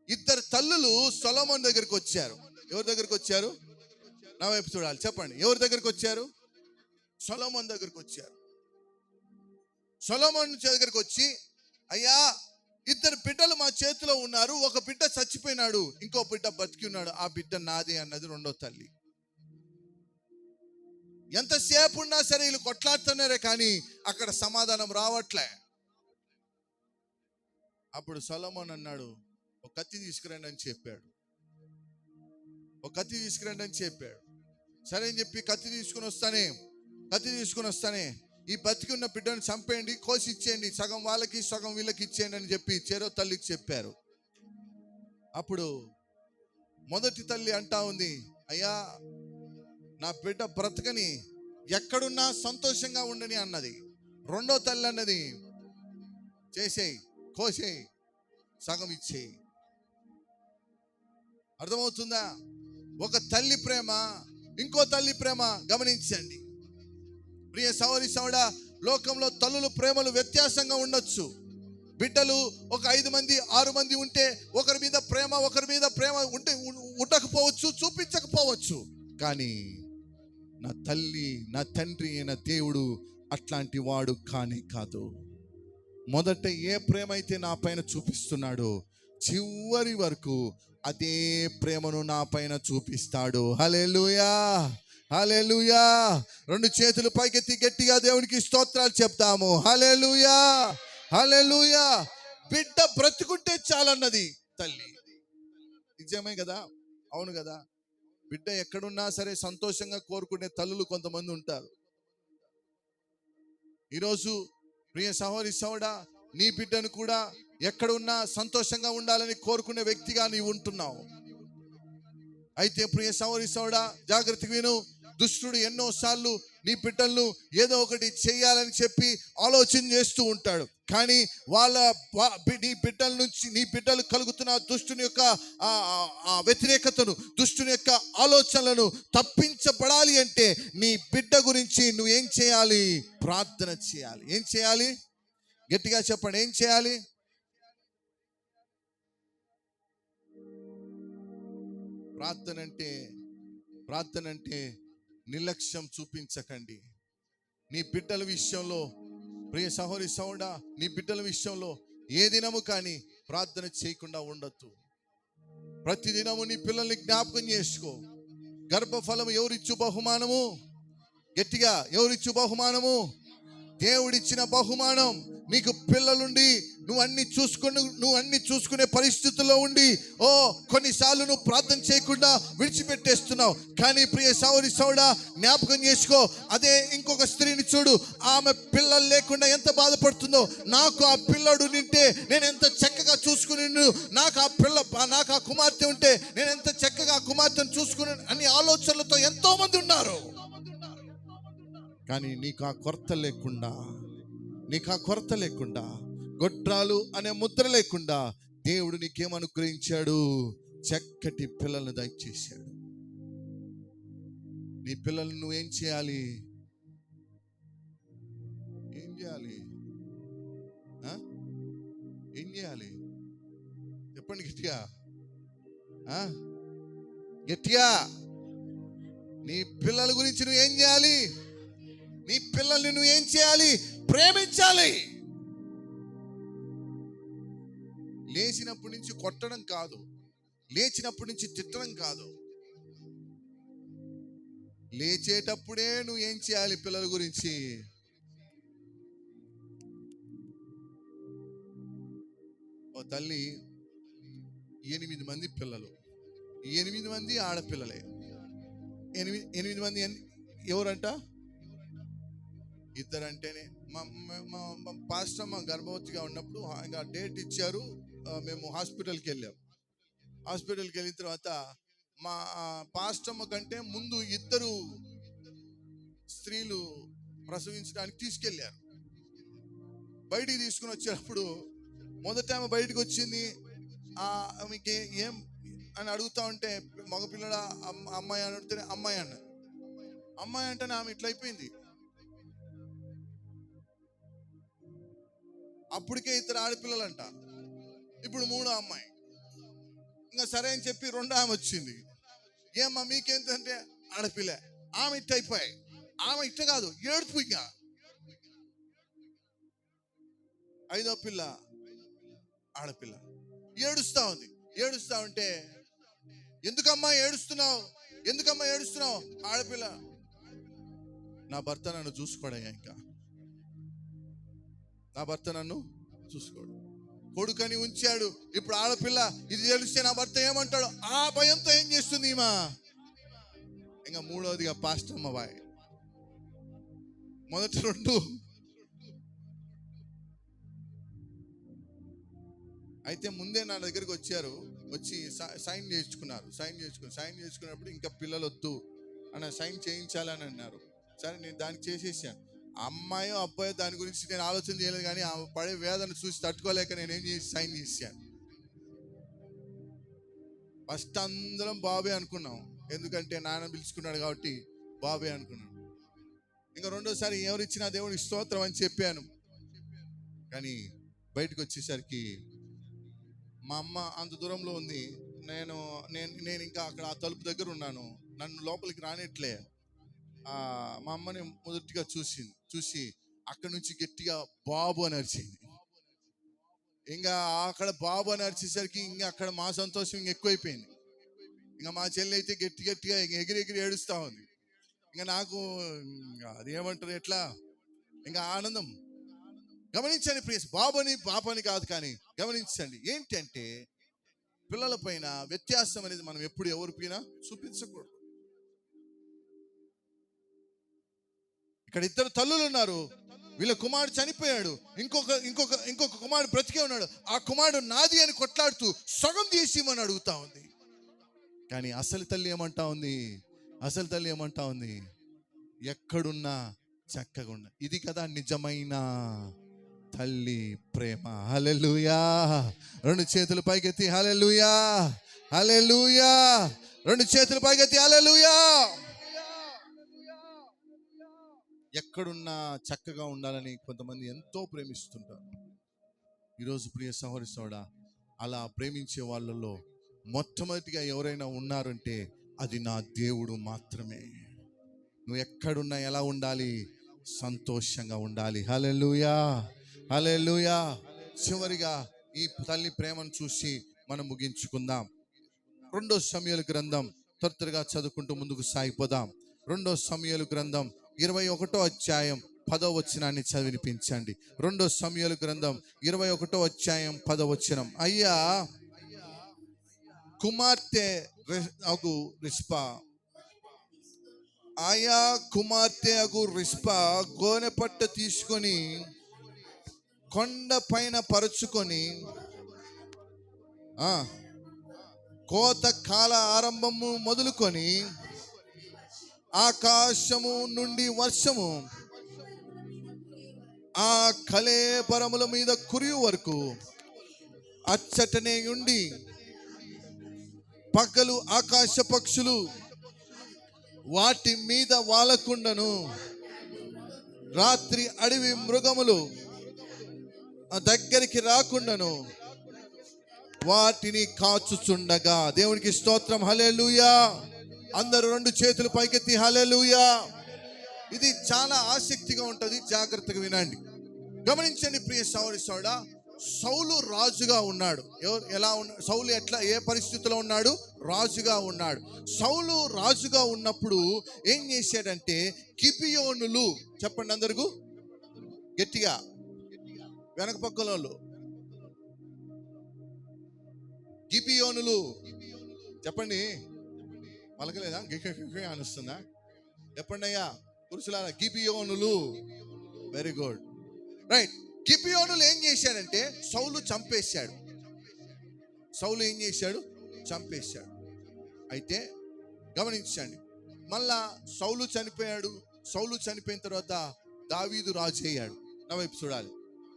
ఇద్దరు తల్లులు సొలొమోను దగ్గరికి వచ్చారు. ఎవరి దగ్గరికి వచ్చారు? నా వైపు చూడాలి, చెప్పండి. ఎవరి దగ్గరికి వచ్చారు? సొలొమోను దగ్గరికి వచ్చారు. సొలొమోను దగ్గరికి వచ్చి, అయ్యా, 2 బిడ్డలు మా చేతిలో ఉన్నారు, ఒక బిడ్డ చచ్చిపోయినాడు, ఇంకో బిడ్డ బతికి ఉన్నాడు, ఆ బిడ్డ నాదే అన్నది 2వ తల్లి. ఎంతసేపు ఉన్నా సరే వీళ్ళు కొట్లాడుతున్నారే కానీ అక్కడ సమాధానం రావట్లే. అప్పుడు సొలొమోన్ అన్నాడు, ఒక కత్తి తీసుకురండి అని చెప్పాడు. ఒక కత్తి తీసుకురండి అని చెప్పాడు. సరే అని చెప్పి కత్తి తీసుకుని వస్తానే ఈ బతికి ఉన్న బిడ్డను చంపేయండి, కోసి ఇచ్చేయండి, సగం వాళ్ళకి సగం వీళ్ళకి ఇచ్చేయండి అని చెప్పి చెరో తల్లికి చెప్పారు. అప్పుడు మొదటి తల్లి అంటా ఉంది, అయ్యా నా బిడ్డ బ్రతకని, ఎక్కడున్నా సంతోషంగా ఉండని అన్నది. రెండో తల్లి అన్నది, చేసేయి, కోసేయి, సగం ఇచ్చేయి. అర్థమవుతుందా? ఒక తల్లి ప్రేమ, ఇంకో తల్లి ప్రేమ గమనించండి. ప్రియ సహోదరి సహోదరా, లోకంలో తల్లుల ప్రేమలు వ్యత్యాసంగా ఉండొచ్చు. బిడ్డలు ఒక 5 మంది 6 మంది ఉంటే ఒకరి మీద ప్రేమ ఉంటే ఉండకపోవచ్చు, చూపించకపోవచ్చు. కానీ నా తల్లి, నా తండ్రి అయిన దేవుడు అట్లాంటి వాడు కానే కాదు. మొదట ఏ ప్రేమ అయితే నా పైన చూపిస్తున్నాడో చివరి వరకు అదే ప్రేమను నా పైన చూపిస్తాడు. హల్లెలూయా, హల్లెలూయా. 2 చేతులు పైకెత్తి గట్టిగా దేవునికి స్తోత్రాలు చెప్తాము. హల్లెలూయా, హల్లెలూయా. బిడ్డ బ్రతుకుంటే చాలన్నది తల్లి. నిజమే కదా? అవును కదా? బిడ్డ ఎక్కడున్నా సరే సంతోషంగా కోరుకునే తల్లులు కొంతమంది ఉంటారు. ఈరోజు ప్రియ సహోదరి సహోదరా, నీ బిడ్డను కూడా ఎక్కడున్నా సంతోషంగా ఉండాలని కోరుకునే వ్యక్తిగా నీవు ఉంటున్నావు. అయితే ప్రియ సహోదరి సహోదరా, జాగ్రత్తగా విను. దుష్టుడు ఎన్నోసార్లు నీ బిడ్డలను ఏదో ఒకటి చేయాలని చెప్పి ఆలోచన చేస్తూ ఉంటాడు. కానీ నీ బిడ్డల నుంచి, నీ బిడ్డలు కలుగుతున్న దుష్టుని యొక్క వ్యతిరేకతను, దుష్టుని యొక్క ఆలోచనలను తప్పించబడాలి అంటే నీ బిడ్డ గురించి నువ్వు ఏం చేయాలి? ప్రార్థన చేయాలి. ఏం చేయాలి? గట్టిగా చెప్పండి, ఏం చేయాలి? ప్రార్థన అంటే నిర్లక్ష్యం చూపించకండి. నీ బిడ్డల విషయంలో, ప్రియ సహోదరి సహోదరా, నీ బిడ్డల విషయంలో ఏ దినము కానీ ప్రార్థన చేయకుండా ఉండొద్దు. ప్రతి దినము నీ పిల్లల్ని జ్ఞాపకం చేసుకో. గర్భఫలము ఎవరిచ్చు బహుమానము? గట్టిగా, ఎవరిచ్చు బహుమానము? దేవుడిచ్చిన బహుమానం. నీకు పిల్లలుండి నువ్వు అన్ని చూసుకునే పరిస్థితుల్లో ఉండి కొన్నిసార్లు నువ్వు ప్రార్థన చేయకుండా విడిచిపెట్టేస్తున్నావు. కానీ ప్రియ సహోదరి సహోదరా, జ్ఞాపకం చేసుకో, అదే ఇంకొక స్త్రీని చూడు, ఆమె పిల్లలు లేకుండా ఎంత బాధపడుతుందో. నాకు ఆ పిల్లడు నింటే నేను ఎంత చక్కగా చూసుకుని, నాకు ఆ కుమార్తె ఉంటే నేను ఎంత చక్కగా ఆ కుమార్తెను చూసుకుని అన్ని ఆలోచనలతో ఎంతో మంది ఉన్నారు. కానీ నీకు ఆ కొరత లేకుండా, గొడ్రాలు అనే ముద్ర లేకుండా దేవుడు నీకేమనుగ్రహించాడు? చక్కటి పిల్లలను దయచేశాడు. నీ పిల్లలను నువ్వేం చేయాలి? ఏం చేయాలి? చెప్పండి గట్టిగా. నీ పిల్లల గురించి నువ్వేం చేయాలి? నీ పిల్లల్ని నువ్వేం చేయాలి? ప్రేమించాలి. లేచినప్పటి నుంచి కొట్టడం కాదు, లేచినప్పటి నుంచి తిట్టడం కాదు. లేచేటప్పుడే నువ్వేం చేయాలి? పిల్లల గురించి ఓ తల్లి 8 మంది పిల్లలు, 8 మంది ఆడపిల్లలే. 8 మంది ఎవరంట? ఇద్దరంటేనే. మా పాస్టర్ మా గర్భవతిగా ఉన్నప్పుడు ఇంకా డేట్ ఇచ్చారు. మేము హాస్పిటల్కి వెళ్ళాం. హాస్పిటల్కి వెళ్ళిన తర్వాత మా పాస్టమ్మ కంటే ముందు 2 స్త్రీలు ప్రసవించడానికి తీసుకెళ్ళారు. బయటికి తీసుకుని వచ్చేటప్పుడు మొదట ఆమె బయటకు వచ్చింది. ఆమెకి ఏం అని అడుగుతా ఉంటే మగపిల్లడ అమ్మాయి అని అడిగితే అమ్మాయి అంటేనే ఆమె ఇట్లా అయిపోయింది. అప్పటికే 2 ఆడపిల్లలంట, ఇప్పుడు 3వ అమ్మాయి. ఇంకా సరే అని చెప్పి 2వ ఆమె వచ్చింది. ఏమ్మా మీకేంటంటే ఆడపిల్ల. ఆమె ఇట్ట అయిపోయాయి. ఆమె ఇట్ట కాదు, ఏడుపు. ఇంకా 5వ పిల్ల ఆడపిల్ల ఏడుస్తా ఉంది. ఏడుస్తా ఉంటే ఎందుకమ్మా ఏడుస్తున్నావు? ఆడపిల్ల, నా భర్త నన్ను చూసుకోడయ్యా, ఇంకా నా భర్త నన్ను చూసుకోడు. కొడుకని ఉంచాడు, ఇప్పుడు ఆడపిల్ల, ఇది తెలిస్తే నా భర్త ఏమంటాడు, ఆ భయంతో ఏం చేస్తుంది ఈమె. ఇంకా మూడవదిగా పాస్టర్ అమ్మవాయి. మొదటి రెండు అయితే ముందే నా దగ్గరికి వచ్చి సైన్ చేయించుకున్నప్పుడు ఇంకా పిల్లలు వద్దు అన్న, సైన్ చేయించాలని అన్నారు. సరే, నేను దానికి చేసేసాను. అమ్మాయో అబ్బాయో దాని గురించి నేను ఆలోచన చేయలేదు, కానీ ఆ పడే వేదన చూసి తట్టుకోలేక నేనేం చేసి సైన్ చేశాను. ఫస్ట్ అందరం బాబే అనుకున్నాం, ఎందుకంటే నాన్న పిలుచుకున్నాడు కాబట్టి బాబే అనుకున్నాను. ఇంకా రెండోసారి ఎవరిచ్చినా దేవుడికి స్తోత్రం అని చెప్పాను. కానీ బయటకు వచ్చేసరికి మా అమ్మ అంత దూరంలో ఉంది, నేను ఇంకా అక్కడ ఆ తలుపు దగ్గర ఉన్నాను, నన్ను లోపలికి రానిట్లే. మా అమ్మని మొదటిగా చూసి అక్కడి నుంచి గట్టిగా బాబు అని అరిచింది. ఇంకా అక్కడ బాబు అని అరిచేసరికి ఇంకా అక్కడ మా సంతోషం ఇంకా ఎక్కువైపోయింది. ఇంకా మా చెల్లి అయితే గట్టిగా ఎగిరి ఏడుస్తా ఉంది. ఇంకా నాకు అది ఏమంటారు, ఎట్లా ఇంకా ఆనందం. గమనించండి ప్లీజ్, బాబుని పాపని కాదు, కానీ గమనించండి ఏంటంటే పిల్లల పైన వ్యత్యాసం అనేది మనం ఎప్పుడు ఎవరిపైనా చూపించకూడదు. ఇక్కడ ఇద్దరు తల్లులు ఉన్నారు, వీళ్ళ కుమారుడు చనిపోయాడు, ఇంకొక కుమారుడు బ్రతికే ఉన్నాడు. ఆ కుమారుడు నాది అని కొట్లాడుతూ సగం చేసిమని అడుగుతా ఉంది. కానీ అసలు తల్లి ఏమంటా ఉంది, ఎక్కడున్నా చక్కగా ఉన్నా. ఇది కదా నిజమైన తల్లి ప్రేమ. హల్లెలూయా. రెండు చేతులు పైకెత్తి హల్లెలూయా, హల్లెలూయా. రెండు చేతులు పైకెత్తి హల్లెలూయా. ఎక్కడున్నా చక్కగా ఉండాలని కొంతమంది ఎంతో ప్రేమిస్తుంటారు. ఈరోజు ప్రియ సహోదరుడా, అలా ప్రేమించే వాళ్ళలో మొట్టమొదటిగా ఎవరైనా ఉన్నారంటే అది నా దేవుడు మాత్రమే. నువ్వు ఎక్కడున్నా ఎలా ఉండాలి? సంతోషంగా ఉండాలి. హల్లెలూయా, హల్లెలూయా. చివరిగా ఈ తల్లి ప్రేమను చూసి మనం ముగించుకుందాం. 2 సమూయేలు గ్రంథం త్వరగా చదువుకుంటూ ముందుకు సాగిపోదాం. 2 సమూయేలు గ్రంథం 21వ అధ్యాయం 10వ వచనాన్ని చదివినిపించండి. 2 సమూయేలు గ్రంథం 21వ అధ్యాయం 10వ వచనం. అయ్యా కుమార్తె రిస్పా గోనె పట్ట తీసుకొని కొండ పైన పరుచుకొని కోత కాల ఆరంభము మొదలుకొని ఆకాశము నుండి వర్షము ఆ కళేబరముల మీద కురియు వరకు అచ్చటనే ఉండి పగలు ఆకాశ పక్షులు వాటి మీద వాలకుండను, రాత్రి అడవి మృగములు దగ్గరికి రాకుండాను వాటిని కాచుచుండగా. దేవునికి స్తోత్రం. హల్లెలూయా. అందరూ 2 చేతులు పైకెత్తి హల్లెలూయా. ఇది చాలా ఆసక్తిగా ఉంటుంది, జాగ్రత్తగా వినండి. గమనించండి ప్రియ సహోదరుడా, సౌలు రాజుగా ఉన్నాడు. సౌలు ఏ పరిస్థితిలో ఉన్నాడు? రాజుగా ఉన్నాడు. సౌలు రాజుగా ఉన్నప్పుడు ఏం చేశాడంటే, గిబియోనులు, చెప్పండి అందరికీ గట్టిగా, వెనక పక్కల వాళ్ళు, గిబియోనులు చెప్పండి. పలకలేదా? అనిస్తుందా? చెప్పండి అయ్యా పురుషులారా, గిబియోనులు. Very good, right. గిబియోనులు ఏం చేశాడంటే సౌలు చంపేశాడు. అయితే గమనించండి, మళ్ళా సౌలు చనిపోయాడు. సౌలు చనిపోయిన తర్వాత దావీదు రాజు అయ్యాడు. నా వైపు చూడాలి.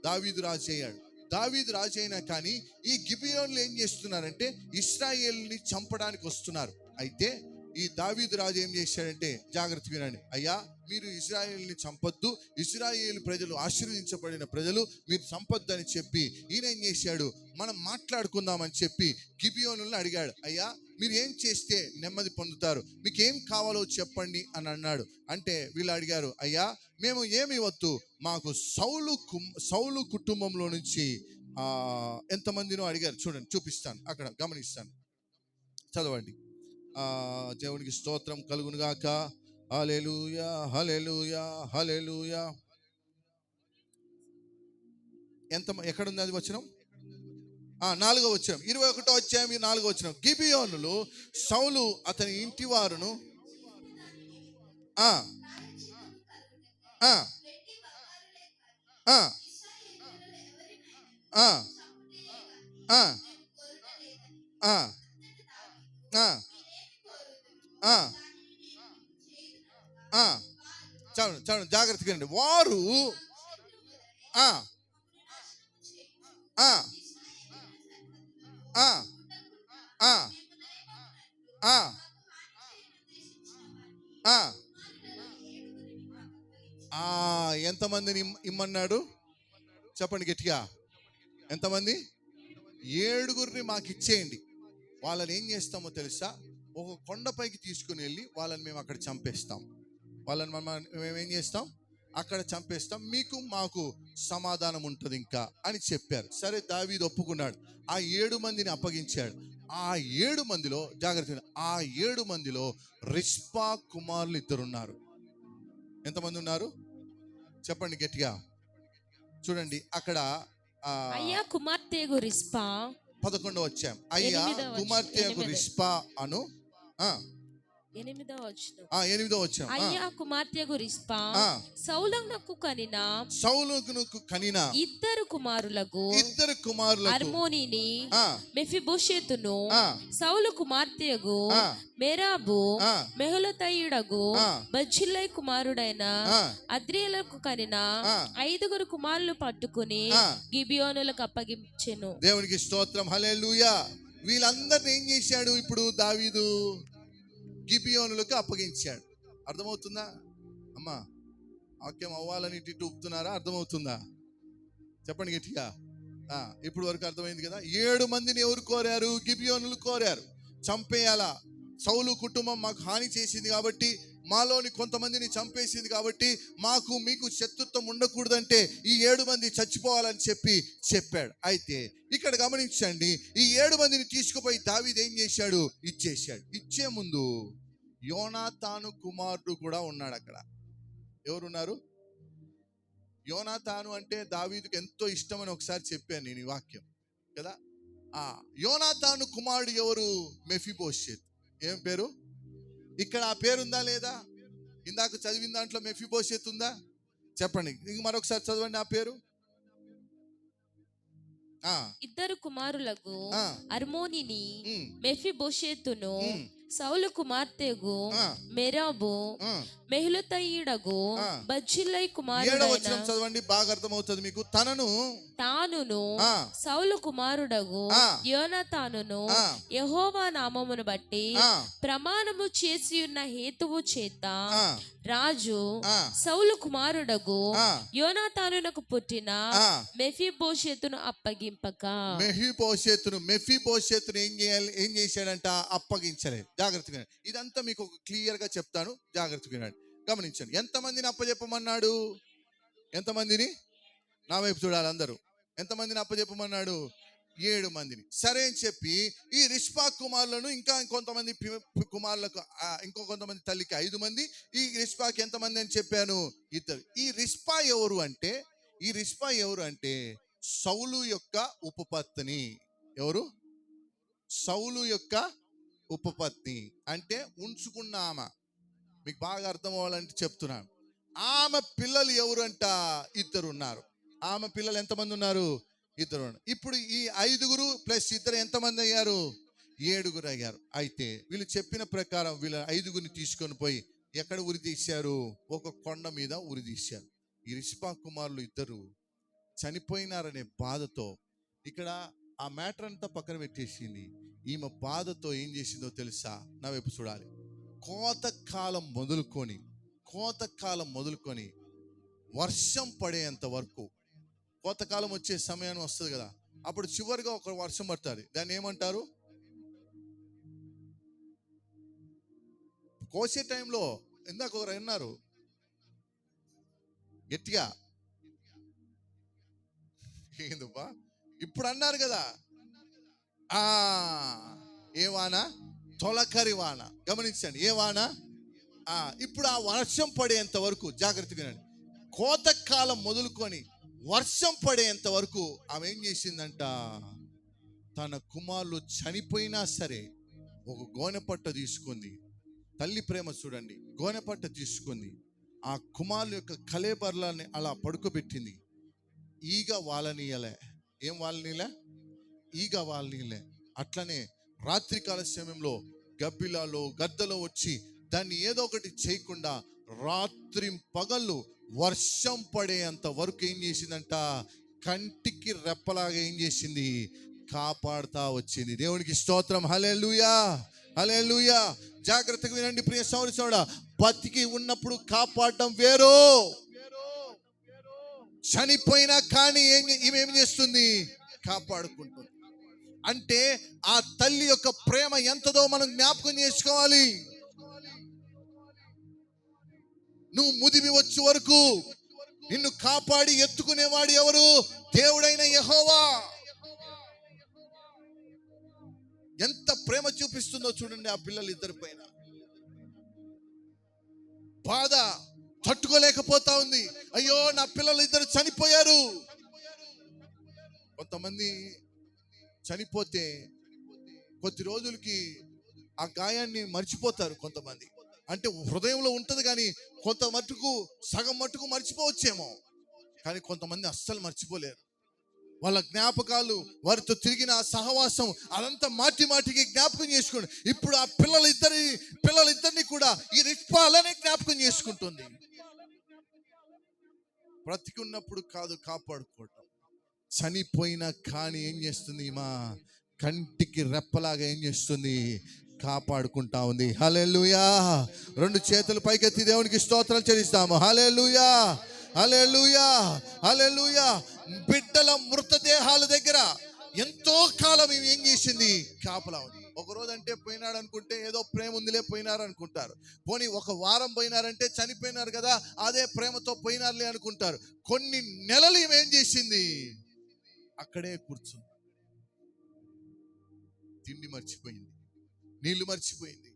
దావీదు రాజు అయినా కానీ ఈ గిబియోనులు ఏం చేస్తున్నారంటే ఇశ్రాయేలుని చంపడానికి వస్తున్నారు. అయితే ఈ దావీదు రాజు ఏం చేశాడంటే, జాగ్రత్త వినండి అయ్యా, మీరు ఇశ్రాయేలుని చంపొద్దు, ఇశ్రాయేలు ప్రజలు ఆశీర్వదించబడిన ప్రజలు, మీరు చంపొద్దు అని చెప్పి ఈయన ఏం చేశాడు, మనం మాట్లాడుకుందామని చెప్పి గిబియోనులను అడిగాడు. అయ్యా, మీరు ఏం చేస్తే నెమ్మది పొందుతారు, మీకు ఏం కావాలో చెప్పండి అని అన్నాడు. అంటే వీళ్ళు అడిగారు, అయ్యా మేము ఏమి వద్దు, మాకు సౌలు కుటుంబంలో నుంచి ఎంతమందినో అడిగారు. చూడండి, చూపిస్తాను, అక్కడ గమనిస్తాను, చదవండి. దేవునికి స్తోత్రం కలుగును గాక. హల్లెలూయా, హల్లెలూయా, హల్లెలూయా. ఎక్కడుంది అది వచనం? 4వ వచనం, 21వ అధ్యాయం 4వ వచనం. గిబియోనులు సౌలు అతని ఇంటి వారును ఆ ఆ ఆ ఆ ఆ ఆ ఆ ఆ చాలు చాలు, జాగ్రత్తగా అండి. వారు ఆ ఆ ఆ ఆ ఆ ఎంతమందిని ఇమ్మన్నాడు చెప్పండి గట్టిగా. ఎంతమంది? 7గురిని మాకు ఇచ్చేయండి. వాళ్ళని ఏం చేస్తామో తెలుసా? ఒక కొండపైకి తీసుకుని వెళ్ళి వాళ్ళని మేము అక్కడ చంపేస్తాం. వాళ్ళని మేమేం చేస్తాం? అక్కడ చంపేస్తాం, మీకు మాకు సమాధానం ఉంటుంది ఇంకా అని చెప్పారు. సరే, దావీదు ఒప్పుకున్నాడు. ఆ 7 మందిని అప్పగించాడు. ఆ 7 మందిలో జాగ్రత్త, ఆ 7 మందిలో రిస్పా కుమారులు 2 ఉన్నారు. ఎంతమంది ఉన్నారు చెప్పండి గట్టిగా. చూడండి అక్కడ అయ్యా కుమార్తెగు రిస్పా 11వ అధ్యాయం. అయ్యా కుమార్తెగు రిస్పా అను 8వ వచనం. 8వ వచనం. అయ్యా కుమార్తెగు రిస్పా సౌలునకు కనిన 2 కుమారులకు అర్మోనిని మెఫీబోషెతును సౌలు కుమార్తెగు మెరాబు మెహులతయుడగు బర్జిల్లై కుమారుడైన అద్రియలకు కనిన 5 కుమారులు పట్టుకుని గిబియోనులకు అప్పగించెను. దేవునికి స్తోత్రం, హల్లెలూయా. వీళ్ళందరిని ఏం చేశాడు ఇప్పుడు దావీదు? గిబియోనులకు అప్పగించాడు. అర్థమవుతుందా అమ్మా? వాక్యం అవ్వాలని ఇటు ఊపుతున్నారా? అర్థమవుతుందా? చెప్పండి గట్టిగా. ఇప్పుడు వరకు అర్థమైంది కదా. 7 మందిని ఎవరు కోరారు? గిబియోనులు కోరారు. చంపేయాలా, సౌలు కుటుంబం మాకు హాని చేసింది కాబట్టి, మాలోని కొంతమందిని చంపేసింది కాబట్టి, మాకు మీకు శత్రుత్వం ఉండకూడదంటే ఈ 7 మంది చచ్చిపోవాలని చెప్పాడు. అయితే ఇక్కడ గమనించండి, ఈ 7 మందిని తీసుకుపోయి దావీదు ఏం చేశాడు? ఇచ్చేశాడు. ఇచ్చే ముందు యోనాతాను కుమారుడు కూడా ఉన్నాడు అక్కడ. ఎవరున్నారు? యోనాతాను అంటే దావీదుకు ఎంతో ఇష్టమని ఒకసారి చెప్పాను నేను ఈ వాక్యం కదా. యోనాతాను కుమారుడు ఎవరు? మెఫీబోషెత్. ఏం పేరు? ఇక్కడ ఆ పేరు ఉందా లేదా? ఇందాక చదివిన దాంట్లో మెఫీబోషెత్ ఉందా? చెప్పండి, ఇంక మరొకసారి చదవండి ఆ పేరు. 2 కుమారులకు అర్మోనిని మెఫీబోషెతును సౌలు కుమార్తెగు మెరాబు మెహులతయుడగు బర్జిల్లై కుమారుడైన చదవండి, బాగా అర్థమవుతుంది మీకు. తానును సౌలు కుమారుడగు యోనాతానును యెహోవా నామమును బట్టి ప్రమాణము చేసి ఉన్న హేతువు చేత రాజు సౌలు కుమారుడగు యోనాతానునకు పుట్టిన మెఫీబోషెతును అప్పగింపక. మెఫీబోషెతును ఏం చేశాడంట? అప్పగించలేదు. జాగ్రత్తగా ఇదంతా మీకు క్లియర్ గా చెప్తాను, జాగ్రత్తగా గమనించండి. ఎంతమందిని అప్పచెప్పమన్నాడు? ఎంతమందిని? నా వైపు చూడాలి అందరూ. ఎంతమందిని అప్పచెప్పమన్నాడు? 7 మందిని. సరే అని చెప్పి ఈ రిస్పా కుమారులను ఇంకా కొంతమంది కుమారులకు, ఇంకో కొంతమంది తల్లికి 5 మంది, ఈ రిస్పాకి ఎంతమంది అని చెప్పాను? 2. ఈ రిస్పా ఎవరు అంటే సౌలు యొక్క ఉపపత్ని. ఎవరు? సౌలు యొక్క ఉపపత్ని అంటే ఉంచుకున్న ఆమె. మీకు బాగా అర్థం అవ్వాలంటే చెప్తున్నాను. ఆమె పిల్లలు ఎవరంట? 2 ఉన్నారు. ఆమె పిల్లలు ఎంతమంది ఉన్నారు? 2 ఉన్నారు. ఇప్పుడు ఈ 5 ప్లస్ 2 ఎంతమంది అయ్యారు? 7 అయ్యారు. అయితే వీళ్ళు చెప్పిన ప్రకారం వీళ్ళ 5 తీసుకొని పోయి ఎక్కడ ఉరి తీశారు? ఒక కొండ మీద ఉరి తీశారు. ఈ రిస్పా కుమారులు 2 చనిపోయినారనే బాధతో, ఇక్కడ ఆ మ్యాటర్ అంతా పక్కన పెట్టేసింది. ఈమె బాధతో ఏం చేసిందో తెలుసా? నా వైపు చూడాలి. కోతకాలం మొదలుకొని వర్షం పడేంత వరకు, కోతకాలం వచ్చే సమయాన్ని వస్తుంది కదా, అప్పుడు చివరిగా ఒక వర్షం పడుతుంది. దాన్ని ఏమంటారు? కోసే టైంలో ఇందాక ఒకరు అన్నారు గట్టిగా, ఏందుపా ఇప్పుడు అన్నారు కదా, ఏ వాన? తొలకరి వాన. గమనించండి, ఏ వాన? ఇప్పుడు ఆ వర్షం పడేంత వరకు, జాగ్రత్తగా కోతకాలం మొదలుకొని వర్షం పడేంత వరకు ఆమె ఏం చేసిందంట? తన కుమారులు చనిపోయినా సరే ఒక గోనెపట్ట తీసుకుంది. తల్లి ప్రేమ చూడండి. గోనెపట్ట తీసుకుంది, ఆ కుమారుల యొక్క కళేబర్లని అలా పడుకోబెట్టింది. ఈగ వాళ్ళనీయలే. ఏం వాళ్ళనీలే? ఈగ వాళ్ళనీయలే. అట్లనే రాత్రికాల సమయంలో గబ్బిలాలో గద్దలో వచ్చి దాన్ని ఏదో ఒకటి చేయకుండా రాత్రి పగళ్ళు వర్షం పడేంత వరకు ఏం చేసిందంట? కంటికి రెప్పలాగా ఏం చేసింది? కాపాడుతా వచ్చింది. దేవునికి స్తోత్రం. హల్లెలూయా, హల్లెలూయా. జాగ్రత్తగా వినండి ప్రియ సోదరుడా, బతికి ఉన్నప్పుడు కాపాడడం వేరు, చనిపోయినా కానీ ఈమెం చేస్తుంది? కాపాడుకుంటుంది. అంటే ఆ తల్లి యొక్క ప్రేమ ఎంతదో మనం జ్ఞాపకం చేసుకోవాలి. నువ్వు ముదిమి వచ్చే వరకు నిన్ను కాపాడి ఎత్తుకునేవాడు ఎవరు? దేవుడైన యెహోవా. ఎంత ప్రేమ చూపిస్తుందో చూడండి ఆ పిల్లలు ఇద్దరి పైన. బాధ తట్టుకోలేకపోతా ఉంది. అయ్యో నా పిల్లలు ఇద్దరు చనిపోయారు. కొంతమంది చనిపోతే కొద్ది రోజులకి ఆ గాయాన్ని మర్చిపోతారు. కొంతమంది అంటే హృదయంలో ఉంటది కానీ కొంత మట్టుకు సగం మట్టుకు మర్చిపోవచ్చేమో, కానీ కొంతమంది అస్సలు మర్చిపోలేరు. వాళ్ళ జ్ఞాపకాలు, వారితో తిరిగిన ఆ సహవాసం అదంతా మాటి మాటికి జ్ఞాపకం చేసుకోండి. ఇప్పుడు ఆ పిల్లలిద్దరిని కూడా ఈ రిఫ్పా అలానే జ్ఞాపకం చేసుకుంటుంది. బ్రతికున్నప్పుడు కాదు కాపాడుకోవటం, చనిపోయినా కానీ ఏం చేస్తుంది? మా కంటికి రెప్పలాగా ఏం చేస్తుంది? కాపాడుకుంటా ఉంది. హల్లెలూయా. రెండు చేతులు పైకెత్తి దేవునికి స్తోత్రాలు చెల్లిస్తాము. హల్లెలూయా, హల్లెలూయా, హల్లెలూయా. బిడ్డల మృతదేహాల దగ్గర ఎంతో కాలం ఏం చేసింది? కాపలా ఉంది. ఒక రోజు అంటే పోయినాడు అనుకుంటే ఏదో ప్రేమ ఉందిలే పోయినారు అనుకుంటారు. పోనీ ఒక వారం పోయినారంటే చనిపోయినారు కదా అదే ప్రేమతో పోయినారులే అనుకుంటారు. కొన్ని నెలలు ఏం చేసింది? అక్కడే కూర్చుంది. తిండి మర్చిపోయింది, నీళ్లు మర్చిపోయింది,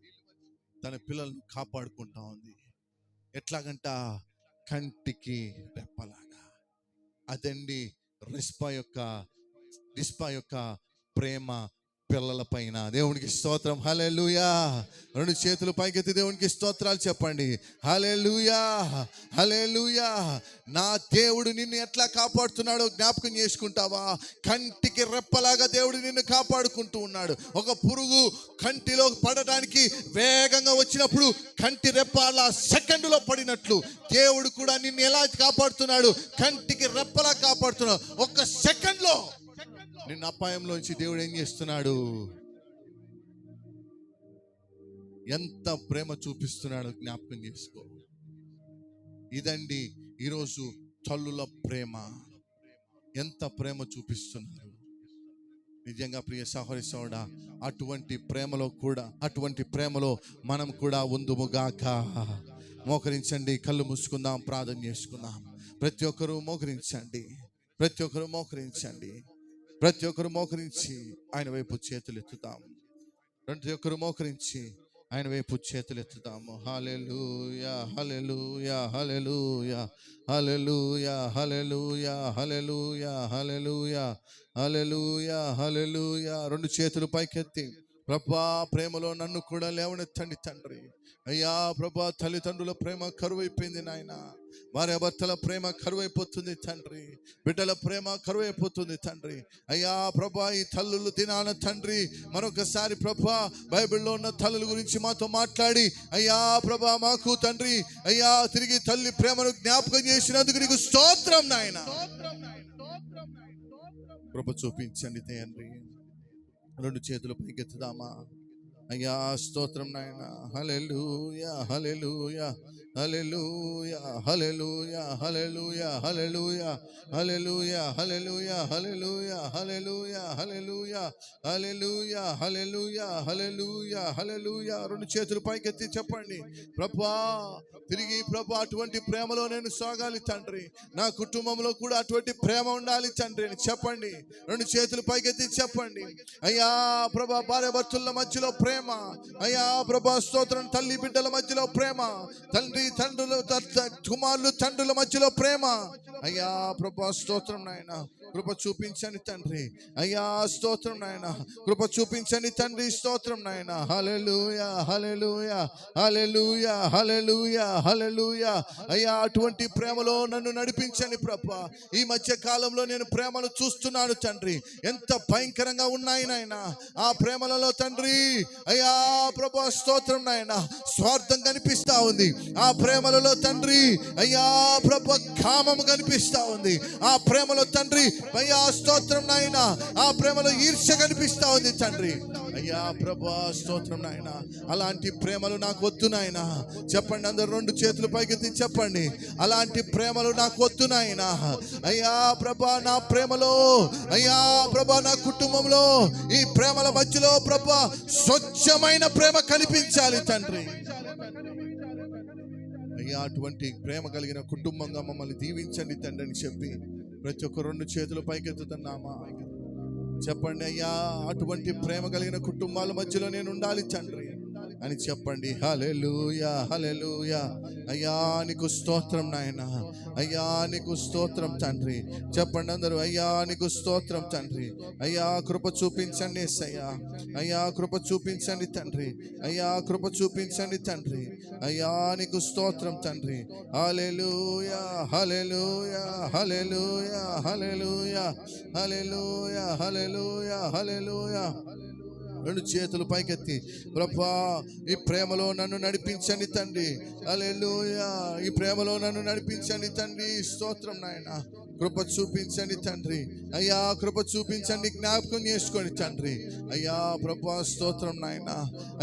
తన పిల్లలను కాపాడుకుంటా ఉంది. ఎట్లాగంట? కంటికి రెప్పలాగా. అదండి రిస్పా యొక్క ప్రేమ పిల్లల పైన. దేవునికి స్తోత్రం. హల్లెలూయా. రెండు చేతులు పైకెత్తి దేవునికి స్తోత్రాలు చెప్పండి. హల్లెలూయా, హల్లెలూయా. నా దేవుడు నిన్ను ఎట్లా కాపాడుతున్నాడో జ్ఞాపకం చేసుకుంటావా? కంటికి రెప్పలాగా దేవుడు నిన్ను కాపాడుకుంటూ ఉన్నాడు. ఒక పురుగు కంటిలో పడడానికి వేగంగా వచ్చినప్పుడు కంటి రెప్ప అలా సెకండ్లో పడినట్లు దేవుడు కూడా నిన్ను ఎలా కాపాడుతున్నాడు? కంటికి రెప్పలా కాపాడుతున్నాడు. ఒక్క సెకండ్లో నిన్ను అపాయంలోంచి దేవుడు ఏం చేస్తున్నాడు? ఎంత ప్రేమ చూపిస్తున్నాడో జ్ఞాపకం చేసుకో. ఇదండి ఈరోజు తల్లుల ప్రేమ. ఎంత ప్రేమ చూపిస్తున్నారు నిజంగా ప్రియ సహోదరి సోదరుడా. అటువంటి ప్రేమలో మనం కూడా ఉందుముగాక. మోకరించండి, కళ్ళు మూసుకుందాం, ప్రార్థన చేసుకుందాం. ప్రతి ఒక్కరూ మోకరించండి, ప్రతి ఒక్కరు మోకరించి ఆయన వైపు చేతులు ఎత్తుతాం. ప్రతి ఒక్కరు మోకరించి ఆయన వైపు చేతులు ఎత్తుతాము. హల్లెలూయా, హల్లెలూయా, హల్లెలూయా, హల్లెలూయా, హల్లెలూయా, హల్లెలూయా, హల్లెలూయా, హల్లెలూయా, హల్లెలూయా. రెండు చేతులు పైకెత్తి, ప్రభా ప్రేమలో నన్ను కూడా లేవనెత్తండి తండ్రి. అయ్యా ప్రభా, తల్లిదండ్రుల ప్రేమ కరువైపోయింది నాయన. భార్యాభర్తల ప్రేమ కరువైపోతుంది తండ్రి. బిడ్డల ప్రేమ కరువైపోతుంది తండ్రి. అయ్యా ప్రభా, ఈ తల్లులు దినాన తండ్రి మరొకసారి ప్రభా బైబిల్లో ఉన్న తల్లుల గురించి మాతో మాట్లాడి అయ్యా ప్రభా మాకు తండ్రి అయ్యా తిరిగి తల్లి ప్రేమను జ్ఞాపకం చేసినందుకు నీకు స్తోత్రం నాయన. కృప చూపించండి తండ్రి. రెండు చేతులు పైకెత్తుదామా? అయ్యా స్తోత్రం నాయన. హల్లెలూయా, హల్లెలూయా, హల్లెలూయా, హల్లెలూయా, హల్లెలూయా, హల్లెలూయా, హల్లెలూయా, హల్లెలూయా, హల్లెలూయా, హల్లెలూయా, హల్లెలూయా, హల్లెలూయా, హల్లెలూయా, హల్లెలూయా, హల్లెలూయా. రెండు చేతులు పైకెత్తి చెప్పండి, ప్రభా తిరిగి ప్రభా అటువంటి ప్రేమలో నేను సాగాలి తండ్రి. నా కుటుంబంలో కూడా అటువంటి ప్రేమ ఉండాలి తండ్రి అని చెప్పండి. రెండు చేతులు పైకెత్తి చెప్పండి. అయ్యా ప్రభా భార్య భర్తల మధ్యలో ప్రేమ, అయ్యా ప్రభా స్తోత్రం, తల్లి బిడ్డల మధ్యలో ప్రేమ, తండ్రి కుమారులు తండ్రుల మధ్యలో ప్రేమ. అయ్యా ప్రభా స్తోత్రం నాయన, కృప చూపించండి తండ్రి. అయ్యా స్తోత్రం నాయన, కృప చూపించండి తండ్రి. స్తోత్రం నాయన. హల్లెలూయా హల్లెలూయా హల్లెలూయా హల్లెలూయా హల్లెలూయా. అయ్యా అటువంటి ప్రేమలో నన్ను నడిపించండి ప్రభా. ఈ మధ్య కాలంలో నేను ప్రేమను చూస్తున్నాను తండ్రి, ఎంత భయంకరంగా ఉన్నాయి నాయన ఆ ప్రేమలలో తండ్రి. అయ్యా ప్రభా స్తోత్రం నాయన, స్వార్థం కనిపిస్తా ఉంది ఆ ప్రేమలలో తండ్రి. అయ్యా ప్రభా కామం కనిపిస్తా ఉంది ఆ ప్రేమలో తండ్రి. అయ్యా స్తోత్రం నాయన, ఆ ప్రేమలో ఈర్ష్య కనిపిస్తా ఉంది తండ్రి. అయ్యా ప్రభా స్తోత్రం నాయన, అలాంటి ప్రేమలు నాకు వద్దు నాయన. చెప్పండి అందరూ, 2 చేతులు పైకెత్తి చెప్పండి, అలాంటి ప్రేమలు నాకు వద్దు నాయన. అయ్యా ప్రభా నా ప్రేమలో, అయ్యా ప్రభా నా కుటుంబంలో, ఈ ప్రేమల మధ్యలో ప్రభా స్వచ్ఛమైన ప్రేమ కనిపించాలి తండ్రి. అయ్యా అటువంటి ప్రేమ కలిగిన కుటుంబంగా మమ్మల్ని దీవించండి తండ్రి అని చెప్పి ప్రతి ఒక్క 2 చేతులు పైకెత్తుతున్నామా చెప్పండి. అయ్యా అటువంటి ప్రేమ కలిగిన కుటుంబాల మధ్యలో నేను ఉండాలి తండ్రి అని చెప్పండి. హల్లెలూయా హల్లెలూయా. అయ్యా నీకు స్తోత్రం నాయన, అయ్యా నీకు స్తోత్రం తండ్రి. చెప్పండి అందరూ, అయ్యా నీకు స్తోత్రం తండ్రి. అయ్యా కృప చూపించండి యేసయ్యా, అయ్యా కృప చూపించండి తండ్రి, అయ్యా కృప చూపించండి తండ్రి. అయ్యా నీకు స్తోత్రం తండ్రి. హల్లెలూయా హల్లెలూయా హల్లెలూయా హల్లెలూయా హల్లెలూయా హల్లెలూయా హల్లెలూయా. 2 చేతులు పైకెత్తి ప్రభా ఈ ప్రేమలో నన్ను నడిపించండి తండ్రి. హల్లెలూయా. ఈ ప్రేమలో నన్ను నడిపించండి తండ్రి. స్తోత్రం నాయన, కృప చూపించండి తండ్రి. అయ్యా కృప చూపించండి, జ్ఞాపకం చేసుకోండి తండ్రి. అయ్యా ప్రభా స్తోత్రం నాయన,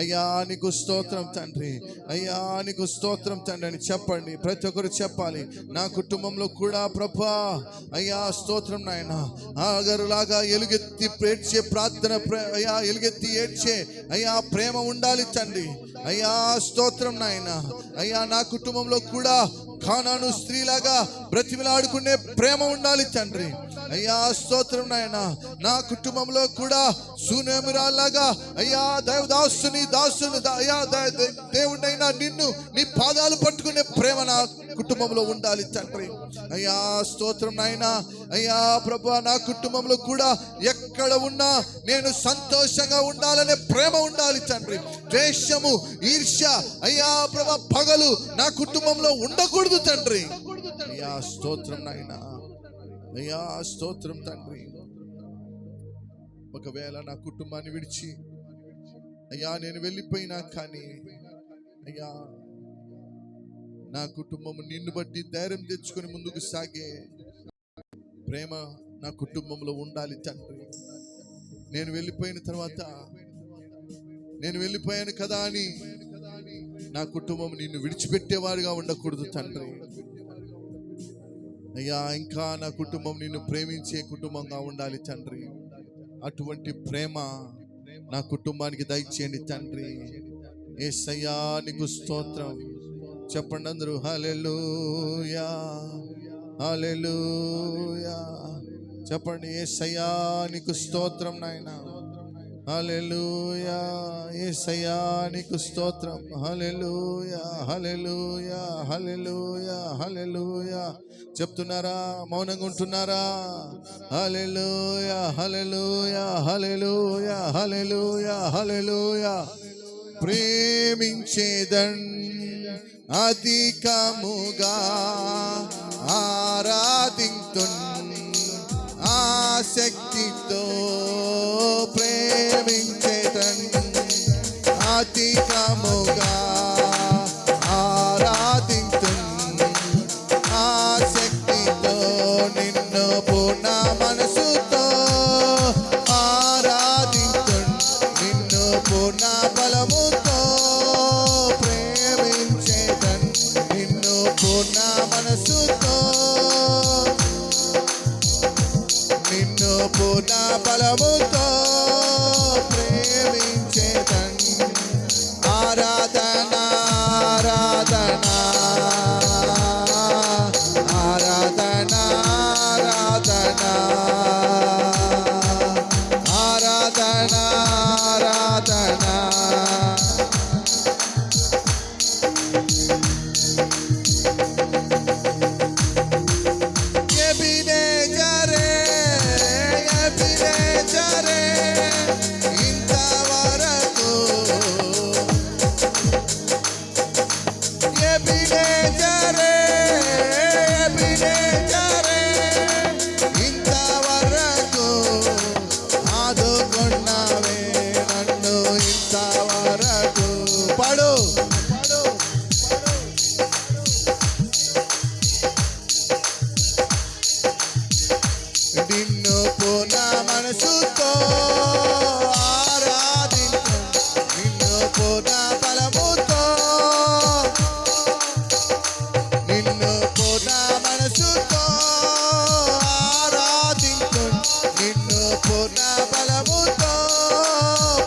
అయ్యా నీకు స్తోత్రం తండ్రి, అయ్యా నీకు స్తోత్రం తండ్రి అని చెప్పండి. ప్రతి ఒక్కరు చెప్పాలి. నా కుటుంబంలో కూడా ప్రభా అయ్యా స్తోత్రం నాయన, ఆగరులాగా ఎలుగెత్తి ఏడ్చే ప్రార్థన, అయ్యా ఎలుగెత్తి ఏడ్చే అయ్యా ప్రేమ ఉండాలి తండ్రి. అయ్యా స్తోత్రం నాయన, అయ్యా నా కుటుంబంలో కూడా కానాను స్త్రీలాగా బ్రతిమిలాడుకునే ప్రేమ ఉండాలి తండ్రి. అయ్యా స్తోత్రం నాయన, నా కుటుంబంలో కూడా సూనేమిరాల్లాగా అయ్యా దేవదాసుని దాసుని అయ్యా దేవుడైనా నిన్ను నీ పాదాలు పట్టుకునే ప్రేమ నా కుటుంబంలో ఉండాలి తండ్రి. అయ్యా స్తోత్రం నాయన, అయ్యా ప్రభా నా కుటుంబంలో కూడా ఎక్కడ ఉన్నా నేను సంతోషంగా ఉండాలనే ప్రేమ ఉండాలి తండ్రి. ద్వేషము ఈర్ష్య అయ్యా ప్రభా పగలు నా కుటుంబంలో ఉండకూడదు తండ్రి. అయ్యా స్తోత్రం నాయన, అయ్యా స్తోత్రం తండ్రి. ఒకవేళ నా కుటుంబాన్ని విడిచి అయ్యా నేను వెళ్ళిపోయినా కానీ అయ్యా నా కుటుంబం నిన్ను బట్టి ధైర్యం తెచ్చుకొని ముందుకు సాగే ప్రేమ నా కుటుంబంలో ఉండాలి తండ్రి. నేను వెళ్ళిపోయిన తర్వాత నేను వెళ్ళిపోయాను కదా అని నా కుటుంబం నిన్ను విడిచిపెట్టేవారుగా ఉండకూడదు తండ్రి. అయ్యా ఇంకా నా కుటుంబం నిన్ను ప్రేమించే కుటుంబంగా ఉండాలి తండ్రి. అటువంటి ప్రేమ నా కుటుంబానికి దయచేయండి తండ్రి. యేసయ్యా నీకు స్తోత్రం. చెప్పండి అందరూ, హల్లెలూయా హల్లెలూయా. చెప్పండి, యేసయ్యా నీకు స్తోత్రం నాయన. హల్లెలూయా. యేసయ్యా నీకు స్తోత్రం. హల్లెలూయా హల్లెలూయా హల్లెలూయా హల్లెలూయా. చెప్తున్నారా? మౌనంగా ఉంటున్నారా? హల్లెలూయా హల్లెలూయా హల్లెలూయా హల్లెలూయా హల్లెలూయా. ప్రేమించేదన్ అధికముగా ఆరాధింతున్ ఆసక్తితో ప్రేమించేదన్ అధికముగా ఆరాధింతున్ ఆసక్తితో నిన్ను పూర్ణ మనసుతో ఆరాధింతున్ నిన్ను పూర్ణ బలముతో ప్రేమించేదన్ నిన్ను పూర్ణ మనసుతో నిన్ను పూర్ణ బలముతో ప్రేమించేదన్ పూర్ణ బలముతో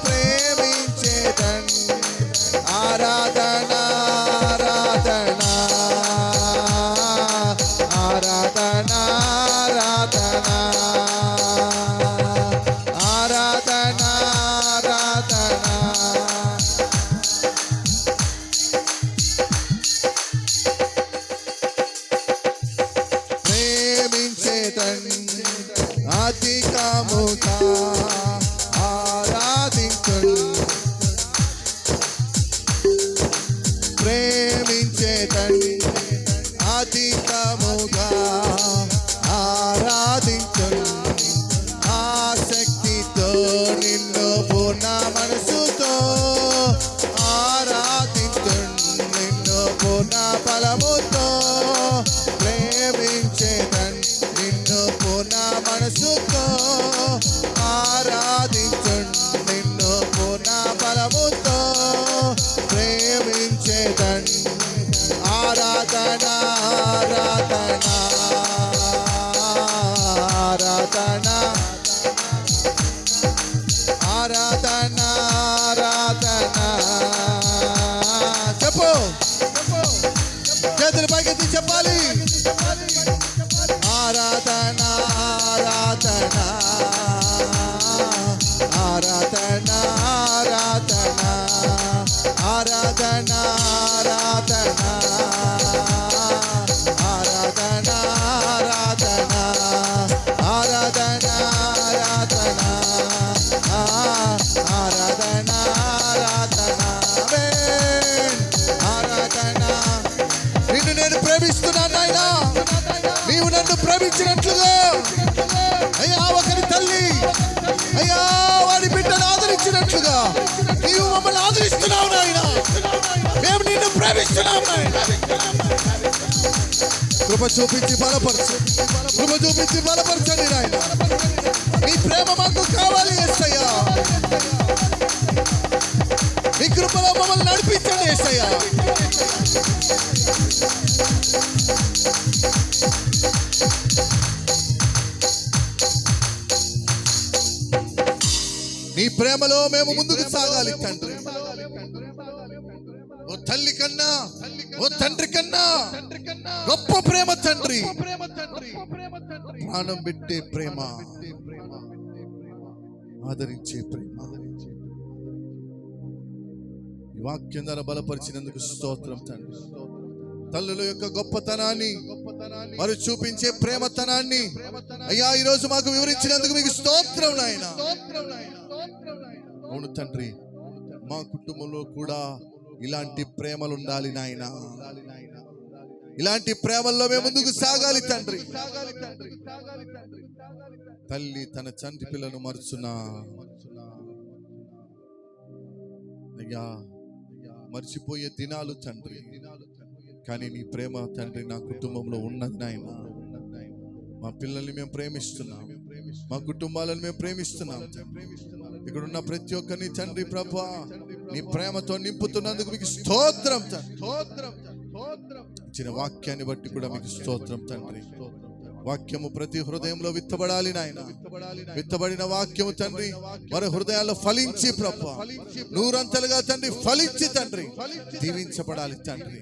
ప్రేమించే తండ్రి. ఆరాధన ఆరాధన ఆరాధన ఆరాధన ఆరాధన ఆరాధన. ప్రేమించే తండ్రి అధికముగా ఆరాధించును. ప్రేమించే తండ్రి అధికముగా ఆరాధించును. ఆసక్తితో నిన్ను పూర్ణ మనసుతో ఆరాధించును. నిన్ను పూర్ణ బలముతో ప్రేమించే తండ్రి నిన్ను పూర్ణ మనసుతో ఆరాధించును. నిన్ను పూర్ణ బలముతో ప్రేమించే తండ్రి. ఆరాధన ఆరాధన ఆరాధన ఆరాధన ఆరాధన. చెప్పు, చేతులు పైకెత్తి చెప్పాలి. ఆరాధన ఆరాధన ఆరాధన ఆరాధన ఆరాధన ఆరాధన ఆరాధన ఆరాధన ఆరాధన ఆరాధన ఆరాధన ఆరాధన. ఆరాధన. నిన్ను నేను ప్రేమిస్తున్నాను నాయనా, నీవు నన్ను ప్రేమించినట్లుగా. అయ్యా ఒకరి తల్లి అయ్యా వాడి బిడ్డను ఆదరించినట్లుగా నీవు మమ్మల్ని ఆదరిస్తున్నావు నాయనా. మేము నిన్ను ప్రేమిస్తున్నాం నాయనా. కృప చూపించి బలపరచు, కృప చూపించి బలపరచండి నాయన. నీ ప్రేమ మాకు కావాలి యేసయ్యా. నీ కృపలో మమ్మల్ని నడిపించండి యేసయ్యా. నీ ప్రేమలో మేము ముందుకు సాగాలి తండ్రి. ఓ తల్లి కన్నా ఓ తండ్రి కన్నా గొప్ప ప్రేమ తండ్రి. ప్రాణం పెట్టే ప్రేమ, ఆదరించే ప్రేమ. ఈ వాక్యం ద్వారా బలపరిచినందుకు స్తోత్రం తండ్రి. తల్లుల యొక్క గొప్పతనాన్ని మరి చూపించే ప్రేమతనాన్ని అయ్యా ఈరోజు మాకు వివరించినందుకు మీకు స్తోత్రం నాయన. అవును తండ్రి, మా కుటుంబంలో కూడా ఇలాంటి ప్రేమలు ఉండాలి నాయన. ఇలాంటి ప్రేమల్లో మేము ముందుకు సాగాలి తండ్రి. తల్లి తన చంటి పిల్లను మరుచున్నా అయ్యా మర్చిపోయే దినాలు తండ్రి. కానీ నీ ప్రేమ తండ్రి నా కుటుంబంలో ఉన్నది నాయన. మా పిల్లల్ని మేము ప్రేమిస్తున్నాం, మా కుటుంబాలను మేము ప్రేమిస్తున్నాం. ఇక్కడ ఉన్న ప్రతి ఒక్కరిని తండ్రి ప్రభా నీ ప్రేమతో నింపుతున్నందుకు మీకు స్తోత్రం తండ్రి. ఇచ్చిన వాక్యాన్ని బట్టి కూడా మీకు స్తోత్రం తండ్రి. వాక్యము ప్రతి హృదయంలో విత్తబడాలి నాయన. విత్తబడిన వాక్యము తండ్రి మరి హృదయాల్లో ఫలించి ప్రభా నూరంతలుగా తండ్రి ఫలించి తండ్రి దీవించబడాలి తండ్రి.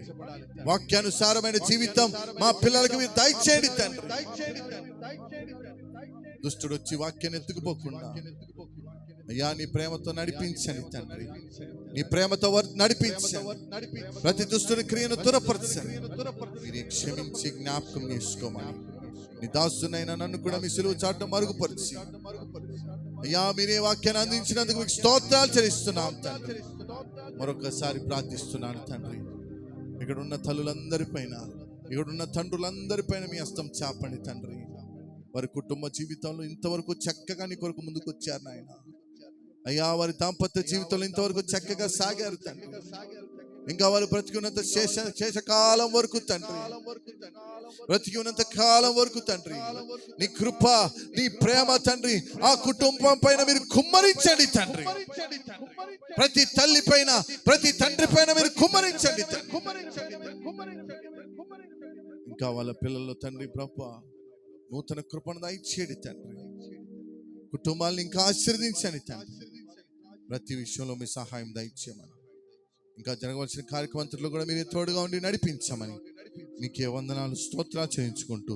వాక్యానుసారమైన జీవితం మా పిల్లలకు మీరు దయచేయండి తండ్రి. దుష్టుడు వచ్చి వాక్యాన్ని ఎత్తుకుపోకుండా అయ్యా నీ ప్రేమతో నడిపించండి తండ్రి. నీ ప్రేమతో నడిపించండి. ప్రతి దుష్టుని క్రియను తురపరచండి. మీరు క్షమించి జ్ఞాపకం చేసుకోమని నీ దాసునైనా నన్ను కూడా మీ సిలువ చాటును మరుగుపరిచి అయ్యా మీరే వాక్యాన్ని అందించినందుకు మీకు స్తోత్రాలు చెల్లిస్తున్నాం తండ్రి. మరొకసారి ప్రార్థిస్తున్నాను తండ్రి. ఇక్కడ ఉన్న తల్లులందరిపైన, ఇక్కడ ఉన్న తండ్రులందరిపైన మీ హస్తం చాపండి తండ్రి. వారి కుటుంబ జీవితంలో ఇంతవరకు చక్కగా నీ కొరకు ముందుకు వచ్చారు నాయన. అయ్యా వారి దాంపత్య జీవితంలో ఇంతవరకు చక్కగా సాగారు తండ్రి. ఇంకా వారు బ్రతికున్నంత శేషకాలం వరకు తండ్రి, బ్రతికున్నంత కాలం వరకు తండ్రి నీ కృప నీ ప్రేమ తండ్రి ఆ కుటుంబం పైన మీరు కుమ్మరించండి తండ్రి. ప్రతి తల్లి పైన ప్రతి తండ్రి పైన మీరు కుమ్మరించండి తండ్రి. ఇంకా వాళ్ళ పిల్లల్లో తండ్రి ప్రభా నూతన కృపను దయచేయండి తండ్రి. కుటుంబాలను ఇంకా ఆశీర్వదించండి తండ్రి. ప్రతి విషయంలో మీ సహాయం దయచేయమని, ఇంకా జరగవలసిన కార్యక్రమంలో కూడా మీరు తోడుగా ఉండి నడిపించమని మీకే వందనాలు స్తోత్రాలు చేయించుకుంటూ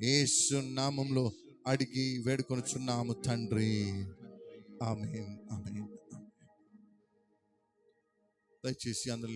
యేసు నామంలో అడిగి వేడుకొనుచున్నాము తండ్రి. ఆమేన్, ఆమేన్. దయచేసి అందరూ